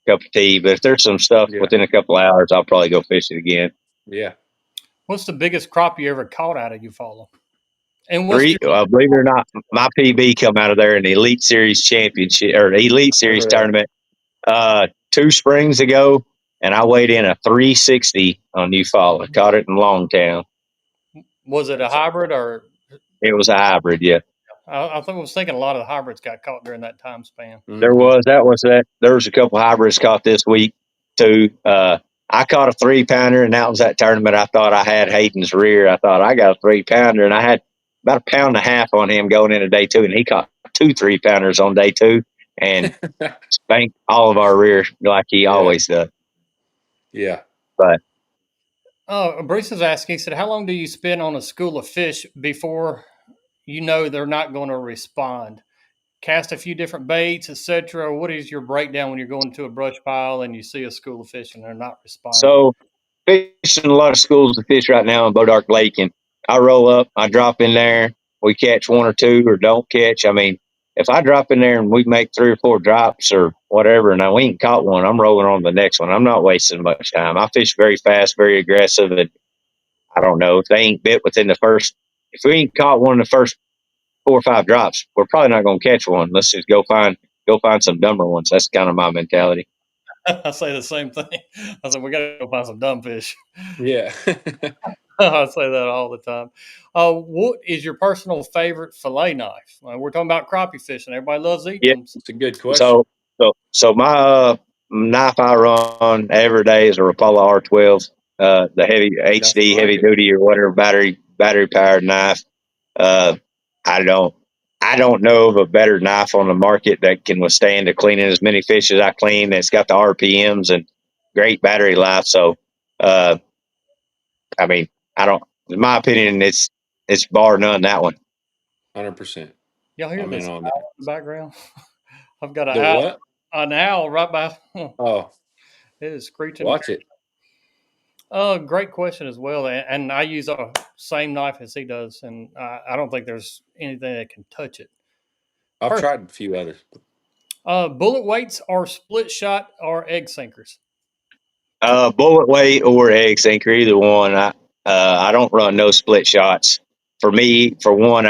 cup of tea. But if there's some stuff Yeah. within a couple hours, I'll probably go fish it again. Yeah. What's the biggest crop you ever caught out of Eufaula? And what's your Believe it or not, my PB come out of there in the Elite Series championship or Elite Series Remember that. tournament 2 springs ago, and I weighed in a 360 on Eufaula. Caught it in Longtown. was it a hybrid or? It was a hybrid, yeah. I was thinking a lot of the hybrids got caught during that time span. There Mhm. was that. There was a couple hybrids caught this week too. I caught a 3 pounder, and that was that tournament. I thought I had Hayden's rear. I thought I got a 3 pounder, and I had about a pound and a half on him going into day 2, and he caught 2 3 pounders on day 2 and spanked all of our rear like he Yeah. always does. Yeah. But Bruce is asking. He said, "How long do you spend on a school of fish before you know they're not going to respond? Cast a few different baits, etc. What is your breakdown when you're going to a brush pile and you see a school of fish and they're not responding?" so fishing a lot of schools of fish right now in Bodark Lake, and I roll up, I drop in there, we catch 1 or 2 or don't catch. I mean, if I drop in there and we make 3 or 4 drops or whatever, and we ain't caught one, I'm rolling on the next one. I'm not wasting much time. I fish very fast, very aggressive, and I don't know if they ain't bit within the first. If we ain't caught one in the first 4 or 5 drops, we're probably not going to catch one. Let's just go find some dumber ones. That's kind of my mentality. I say the same thing. I said, we got to go find some dumb fish. Yeah. I say that all the time. What is your personal favorite fillet knife? We're talking about crappie fishing. Everybody loves eating Yeah. them. It's a good question. So my knife I run every day is a Rapala R12, the heavy Nothing HD like heavy it. duty or whatever battery powered knife. Uh, I don't know of a better knife on the market that can withstand to cleaning as many fish as I clean. That's got the RPMs and great battery life. So, uh, I mean, I don't. In my opinion, it's bar none that one. 100%. Y'all hear I'm in this on owl that. in the background? I've got The what? an owl right by. Oh, It is screeching. watch it. Great question as well. And I use the same knife as he does, and I don't think there's anything that can touch it. I've tried a few others. Bullet weights or split shot or egg sinkers? Bullet weight or egg sinker, either one. I don't run no split shots. for me, for one,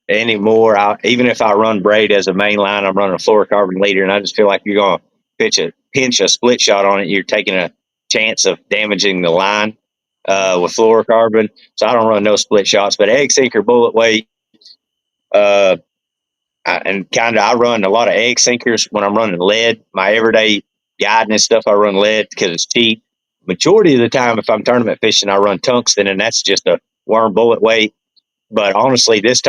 anymore, even if I run braid as a main line, I'm running a fluorocarbon leader, and I just feel like you're going to pinch a split shot on it. You're taking a chance of damaging the line with fluorocarbon. So I don't run no split shots, but egg sinker bullet weight, uh, I run a lot of egg sinkers when I'm running lead. My everyday guiding and stuff, I run lead because it's cheap. Majority of the time, if I'm tournament fishing, I run tungsten, and that's just a worm bullet weight. But honestly, this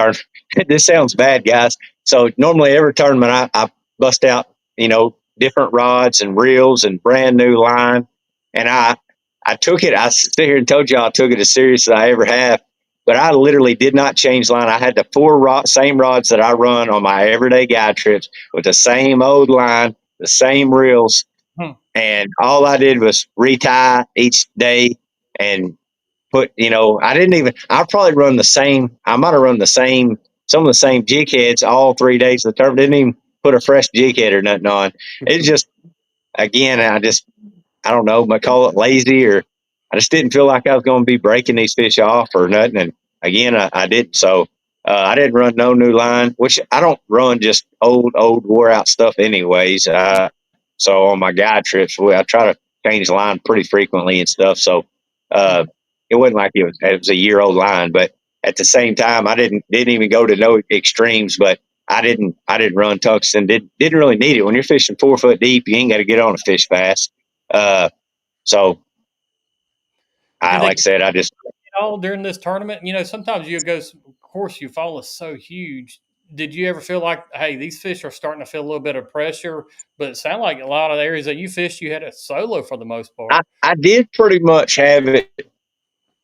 sounds bad, guys. So normally every tournament, I bust out, different rods and reels and brand new line, and I took it. I sit here and told y'all I took it as serious as I ever have. But I literally did not change line. I had the same rods that I run on my everyday guide trips with the same old line, the same reels, and all I did was retie each day and I probably run the same. I might have run some of the same jig heads all 3 days of the tournament. Didn't even put a fresh jig head or nothing on. It's just, again, I don't know, might call it lazy, or I just didn't feel like I was going to be breaking these fish off or nothing. And again, I didn't. So I didn't run no new line, which I don't run just old, wore out stuff anyways. So on my guide trips, I try to change line pretty frequently and stuff. So it wasn't like it was a year old line, but at the same time, I didn't even go to no extremes, but I didn't run tungsten. Didn't really need it when you're fishing 4 foot deep. You ain't got to get on a fish fast. So Did like I said, I just, all during this tournament? Sometimes of course, you fall is so huge. Did you ever feel like, hey, these fish are starting to feel a little bit of pressure? But it sounded like a lot of the areas that you fished, you had it solo for the most part. I did pretty much have it.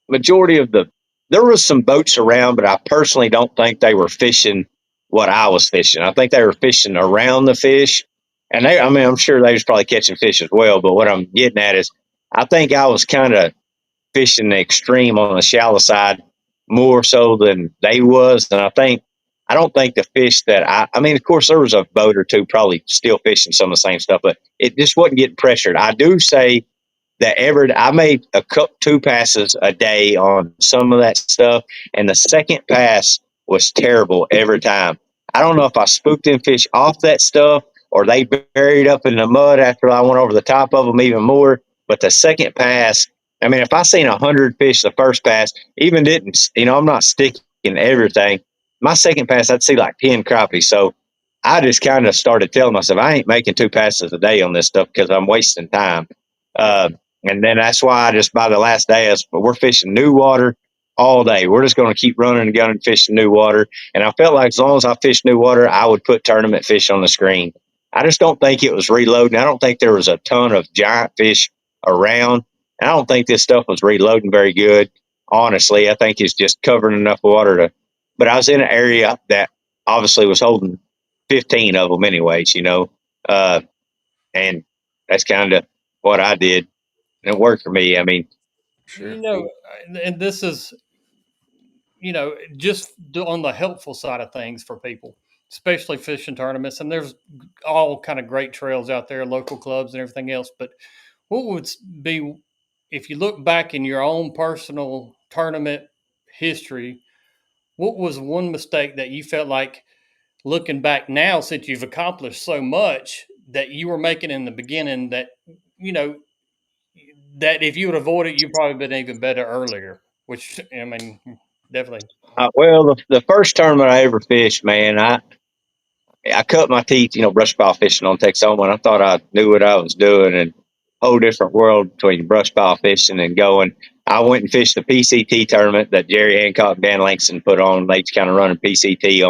Majority of there was some boats around, but I personally don't think they were fishing what I was fishing. I think they were fishing around the fish, and I'm sure they was probably catching fish as well. But what I'm getting at is, I think I was kind of fishing the extreme on the shallow side more so than they was. And I don't think the fish that I mean, of course, there was a boat or two probably still fishing some of the same stuff, but it just wasn't getting pressured. I do say that I made two passes a day on some of that stuff, and the second pass was terrible every time. I don't know if I spooked them fish off that stuff or they buried up in the mud after I went over the top of them even more. But the second pass, I mean, if I seen 100 fish the first pass, even didn't, I'm not sticking everything. My second pass, I'd see like 10 crappie. So I just kind of started telling myself, I ain't making two passes a day on this stuff because I'm wasting time. And then that's why I just, by the last day, we're fishing new water all day. We're just going to keep running and gunning, fishing new water. And I felt like as long as I fished new water, I would put tournament fish on the screen. I just don't think it was reloading. I don't think there was a ton of giant fish around. And I don't think this stuff was reloading very good. Honestly, I think it's just covering enough water but I was in an area that obviously was holding 15 of them anyways, and that's kind of what I did. And it worked for me. I mean, Sure. And this is, just on the helpful side of things for people, especially fishing tournaments. And there's all kind of great trails out there, local clubs and everything else. But what would be, if you look back in your own personal tournament history, what was one mistake that you felt like, looking back now, since you've accomplished so much, that you were making in the beginning that, you know, that if you would avoid it, you'd probably been even better earlier, which, I mean, definitely. well, the first tournament I ever fished, man, I cut my teeth, brush pile fishing on Texoma, and I thought I knew what I was doing, and whole different world between brush pile fishing and going. I went and fished the PCT tournament that Jerry Hancock and Dan Langston put on. They kind of running PCT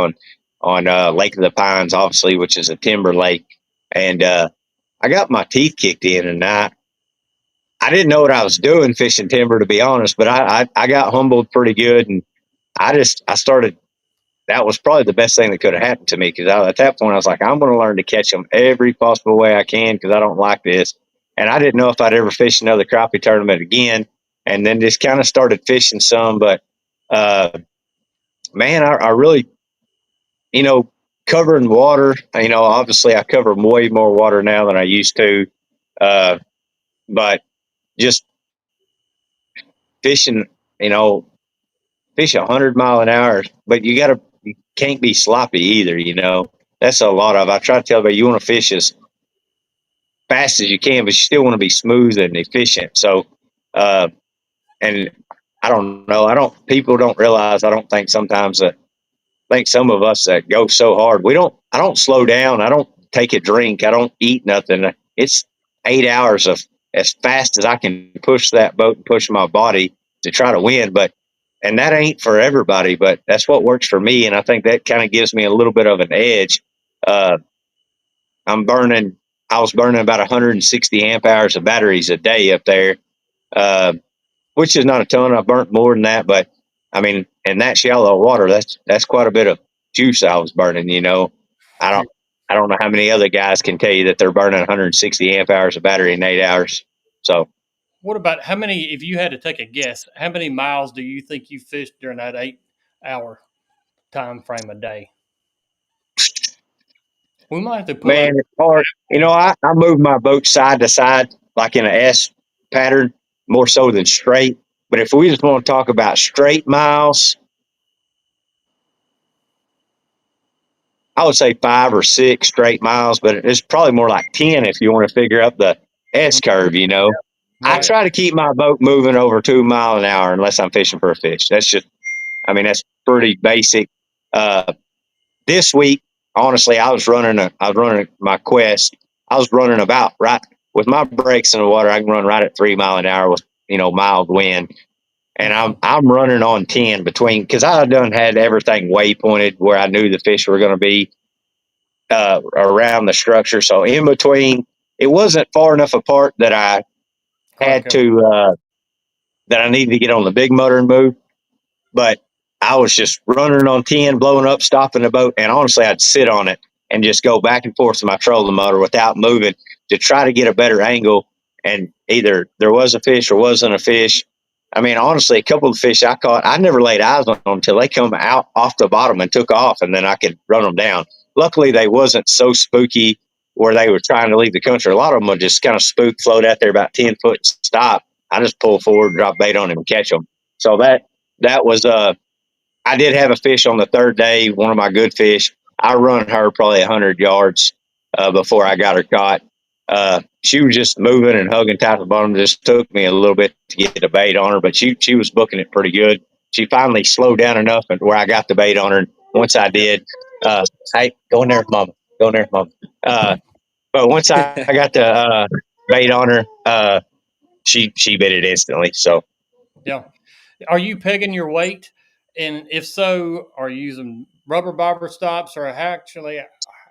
on Lake of the Pines, obviously, which is a timber lake, and I got my teeth kicked in, and I didn't know what I was doing fishing timber, to be honest, but I got humbled pretty good, and I started. That was probably the best thing that could have happened to me, because at that point I was like, I'm going to learn to catch them every possible way I can, because I don't like this. And I didn't know if I'd ever fish another crappie tournament again. And then just kind of started fishing some, but man, I really, covering water. Obviously I cover way more water now than I used to, but just fishing, fish 100 mile an hour, but you can't be sloppy either. That's a lot of. I try to tell everybody you want to fish as fast as you can, but you still want to be smooth and efficient. So, uh, and I don't know. People don't realize. I don't think sometimes that. I think some of us that go so hard, I don't slow down. I don't take a drink. I don't eat nothing. It's 8 hours of as fast as I can push that boat and push my body to try to win. And that ain't for everybody, but that's what works for me. And I think that kind of gives me a little bit of an edge. Uh, I was burning about 160 amp hours of batteries a day up there, uh, which is not a ton. I burnt more than that, but I mean, in that shallow water, that's quite a bit of juice I was burning. I don't I don't know how many other guys can tell you that they're burning 160 amp hours of battery in 8 hours. So, What about how many? If you had to take a guess, how many miles do you think you fished during that 8 hour time frame a day? We might have to pull man, over. it's hard. I move my boat side to side like in a S pattern more so than straight. But if we just want to talk about straight miles, I would say 5 or 6 straight miles, but it's probably more like 10 if you want to figure up the S curve. I Right. try to keep my boat moving over 2 mile an hour unless I'm fishing for a fish. That's pretty basic. This week, honestly, I was running my Quest. I was running about right with my brakes in the water. I can run right at 3 mile an hour with, mild wind. And I'm running on 10 between, cause I done had everything waypointed where I knew the fish were going to be, around the structure. So in between, it wasn't far enough apart that I had Okay. to, that I needed to get on the big motor and move. But I was just running on 10, blowing up, stopping the boat. And honestly, I'd sit on it and just go back and forth to my trolling motor without moving to try to get a better angle. And either there was a fish or wasn't a fish. I mean, honestly, a couple of fish I caught, I never laid eyes on them until they come out off the bottom and took off, and then I could run them down. Luckily, they wasn't so spooky where they were trying to leave the country. A lot of them would just kind of spook, float out there about 10 foot, stop. I just pull forward, drop bait on them, and catch them. So that was I did have a fish on the third day, one of my good fish. I run her probably 100 yards before I got her caught. She was just moving and hugging tight to the bottom. Just took me a little bit to get the bait on her, but she was booking it pretty good. She finally slowed down enough where I got the bait on her. And once I did, hey, go in there, mama. Go in there, mama. But once I got the bait on her, she bit it instantly. So Yeah. Are you pegging your weight? And if so, are you using rubber bobber stops, or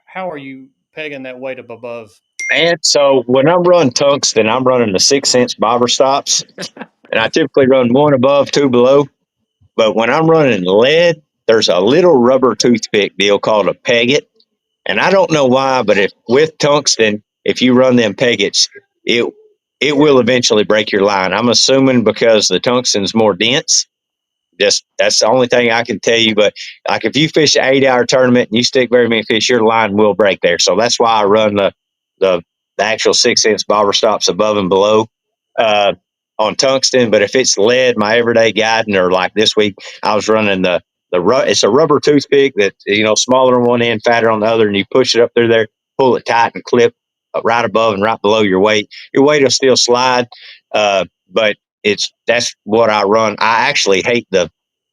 how are you pegging that weight up above? And so when I'm running tungsten, I'm running the 6 inch bobber stops, and I typically run one above, two below. But when I'm running lead, there's a little rubber toothpick deal called a peggit. And I don't know why, but if with tungsten, if you run them peggets, it it will eventually break your line. I'm assuming because the tungsten's more dense. Just that's the only thing I can tell you. But like if you fish an 8 hour tournament and you stick very many fish, your line will break there. So that's why I run the, the actual 6 inch bobber stops above and below uh, on tungsten. But if it's lead, my everyday guiding, or like this week, I was running it's a rubber toothpick that smaller on one end, fatter on the other, and you push it up through there, pull it tight, and clip right above and right below your weight. Your weight will still slide, but that's what I run. I actually hate the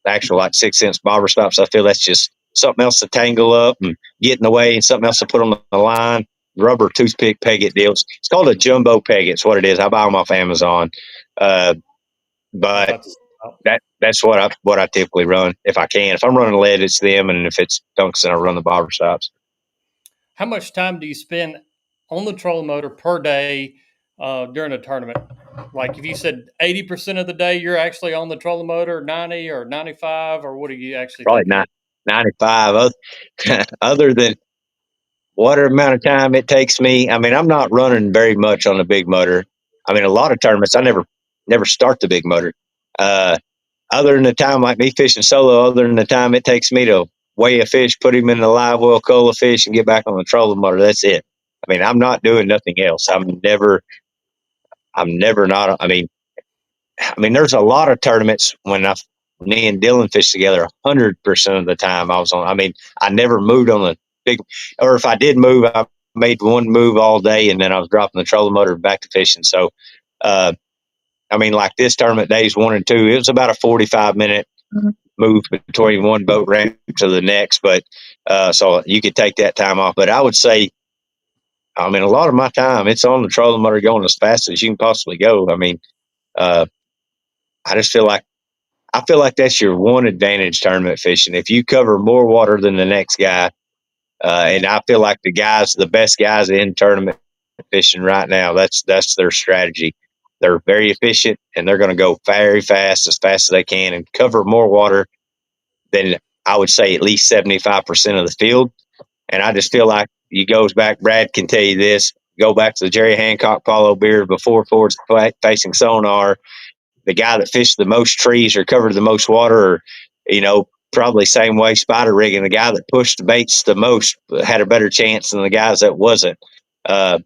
actual like 6 inch bobber stops. I feel that's just something else to tangle up and get in the way, and something else to put on the line. Rubber toothpick peggit deals. It's called a jumbo peggit. It's what it is. I buy them off Amazon. Uh, I'm but about to stop. that's what I typically run if I can. If I'm running lead, it's them, and if it's tungsten, I run the bobber stops. How much time do you spend on the trolling motor per day during a tournament? Like if you said 80% of the day you're actually on the trolling motor, 90 or 95, or what do you actually Probably think it is? 95. Other than what amount of time it takes me. I mean, I'm not running very much on the big motor. I mean, a lot of tournaments I never start the big motor. Uh, Other than the time like me fishing solo, other than the time it takes me to weigh a fish, put him in the live well, cull a fish, and get back on the trolling motor. That's it. I mean, I'm not doing nothing else. I'm never not. I mean, there's a lot of tournaments when me and Dylan fished together 100% of the time. I never moved on the big, or if I did move, I made one move all day, and then I was dropping the trolling motor back to fishing. So, like this tournament days 1 and 2, it was about a 45-minute move between one boat ramp to the next. But so you could take that time off. But I would say, a lot of my time it's on the trolling motor going as fast as you can possibly go. I just feel like that's your one advantage tournament fishing. If you cover more water than the next guy, and I feel like the best guys in tournament fishing right now, that's their strategy. They're very efficient, and they're going to go very fast, as fast as they can, and cover more water than, I would say, at least 75% of the field. And I just feel like he goes back. Brad can tell you this. Go back to the Jerry Hancock Paulo Beard before forward facing sonar. The guy that fished the most trees or covered the most water, or probably same way spider rigging. The guy that pushed the baits the most had a better chance than the guys that wasn't. But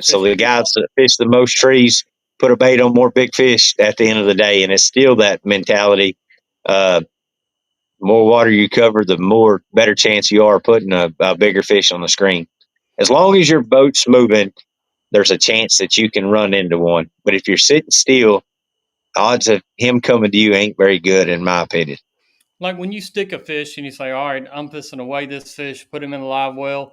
so the guys that fished the most trees put a bait on more big fish at the end of the day, and it's still that mentality. More water you cover, the more better chance you are putting a bigger fish on the screen. As long as your boat's moving, there's a chance that you can run into one. But if you're sitting still, odds of him coming to you ain't very good, in my opinion. Like when you stick a fish and you say, all right, I'm fishing to weigh this fish, put him in the live well.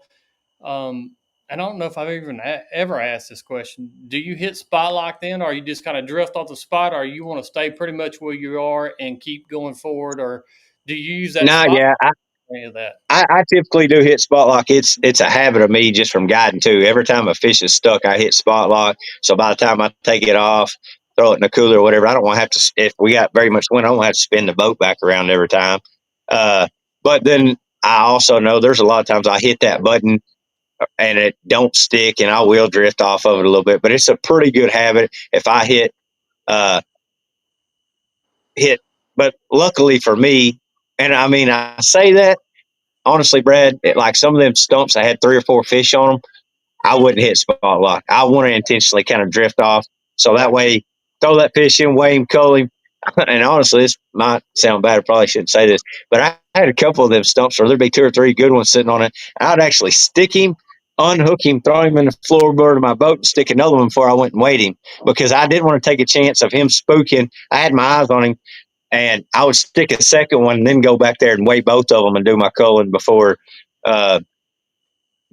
I don't know if I've even ever asked this question. Do you hit spot lock then, or you just kind of drift off the spot, or you want to stay pretty much where you are and keep going forward, or do you use that spot any of that? I typically do hit spot lock. It's a habit of me just from guiding too. Every time a fish is stuck, I hit spot lock. So by the time I take it off, throw it in a cooler or whatever, I don't want to have to, if we got very much wind, I don't have to spin the boat back around every time. But then I also know there's a lot of times I hit that button and it don't stick, and I will drift off of it a little bit. But it's a pretty good habit if I hit. But luckily for me, and I say that honestly, Brad, like some of them stumps, I had 3 or 4 fish on them. I wouldn't hit spot lock. I want to intentionally kind of drift off, so that way throw that fish in, weigh him, cull him. And honestly, this might sound bad. I probably shouldn't say this, but I had a couple of them stumps where there'd be 2 or 3 good ones sitting on it. I'd actually stick him, unhook him, throw him in the floorboard of my boat, and stick another one before I went and weighed him, because I didn't want to take a chance of him spooking. I had my eyes on him, and I would stick a second one and then go back there and weigh both of them and do my culling before I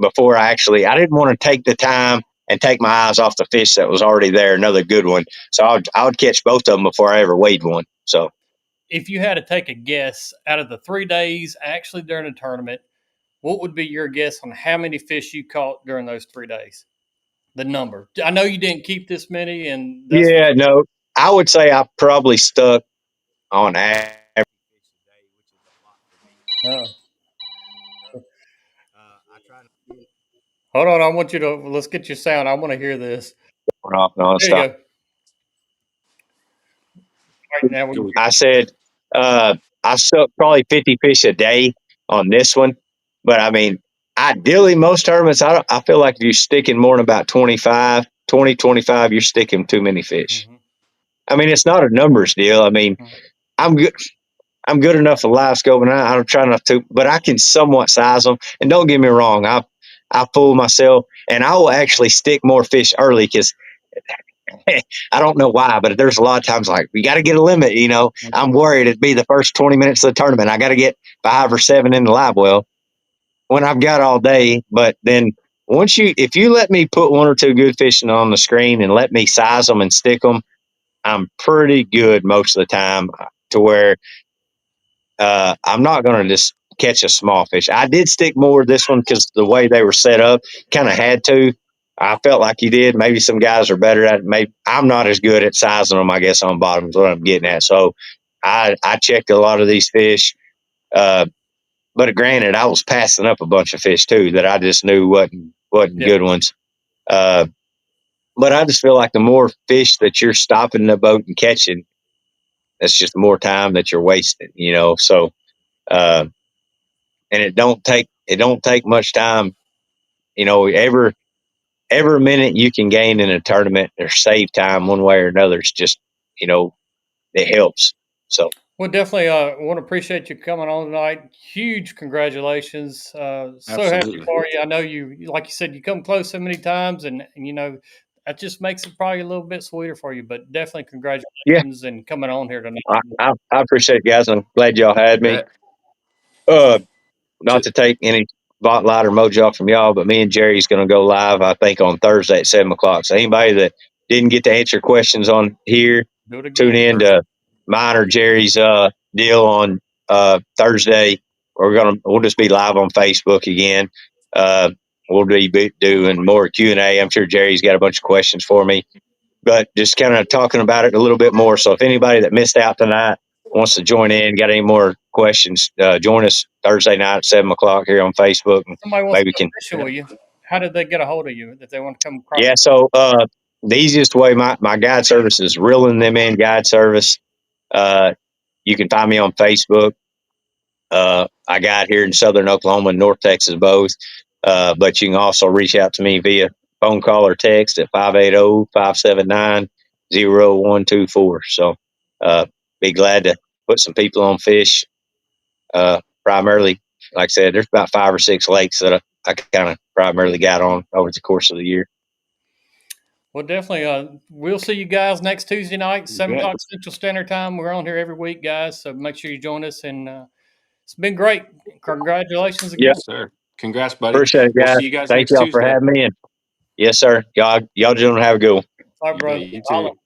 didn't want to take the time and take my eyes off the fish that was already there, another good one. So I would catch both of them before I ever weighed one. So if you had to take a guess out of the 3 days actually during the tournament, what would be your guess on how many fish you caught during those 3 days? The number. I know you didn't keep this many, and no, I would say I probably stuck on average. Hold on, I want you to let's get your sound. I want to hear this. No, there you go. Right now, I said I stuck probably 50 fish a day on this one, but ideally most tournaments I feel like if you're sticking more than about 25, you're sticking too many fish. Mm-hmm. It's not a numbers deal. I'm good. I'm good enough with live scope, and I'm trying not to, but I can somewhat size them. And don't get me wrong, I fool myself, and I will actually stick more fish early because I don't know why, but there's a lot of times like we got to get a limit. I'm worried it'd be the first 20 minutes of the tournament. I got to get 5 or 7 in the live well when I've got all day. But then if you let me put 1 or 2 good fishing on the screen and let me size them and stick them, I'm pretty good most of the time to where I'm not going to just catch a small fish. I did stick more this one because the way they were set up, kind of had to. I felt like you did. Maybe some guys are better at it. Maybe I'm not as good at sizing them, I guess, on bottom is what I'm getting at. So I checked a lot of these fish. But granted, I was passing up a bunch of fish too that I just knew wasn't good ones. But I just feel like the more fish that you're stopping the boat and catching, that's just more time that you're wasting, So and it don't take much time, every minute you can gain in a tournament or save time one way or another. It's just, it helps. So Well, definitely want to appreciate you coming on tonight. Huge congratulations. So happy Absolutely. for you. I know you, like you said, you come close so many times, and you know, that just makes it probably a little bit sweeter for you. But definitely Yeah, congratulations and coming on here tonight. I appreciate it, guys. I'm glad y'all had You me. bet. Not to take any spotlight or mojo off from y'all, but me and Jerry's going to go live, I think, on Thursday at 7 o'clock. So anybody that didn't get to answer questions on here, Do it tune again. in to mine or Jerry's deal on Thursday. We'll just be live on Facebook again. We'll be doing more Q&A. I'm sure Jerry's got a bunch of questions for me, but just kind of talking about it a little bit more. So if anybody that missed out tonight wants to join in, got any more questions, join us Thursday night at 7 o'clock here on Facebook. And Somebody wants maybe to can. fishing with you. How did they get a hold of you if they want to come across? Yeah. So the easiest way, my guide service is Reeling Them In Guide Service. You can find me on Facebook. I got here in Southern Oklahoma and North Texas both. But you can also reach out to me via phone call or text at 580-579-0124. So be glad to put some people on fish. Primarily, like I said, there's about 5 or 6 lakes that I kind of primarily got on over the course of the year. Well, definitely. We'll see you guys next Tuesday night, 7 bet. o'clock Central Standard Time. We're on here every week, guys. So make sure you join us. And it's been great. Congratulations again. Yep. Sir. Congrats, buddy. Appreciate it, We'll guys. see you guys Thank next y'all for Tuesday. having me. And yes, sir. Y'all gentlemen have a good one. All right, You brother. bet. You too.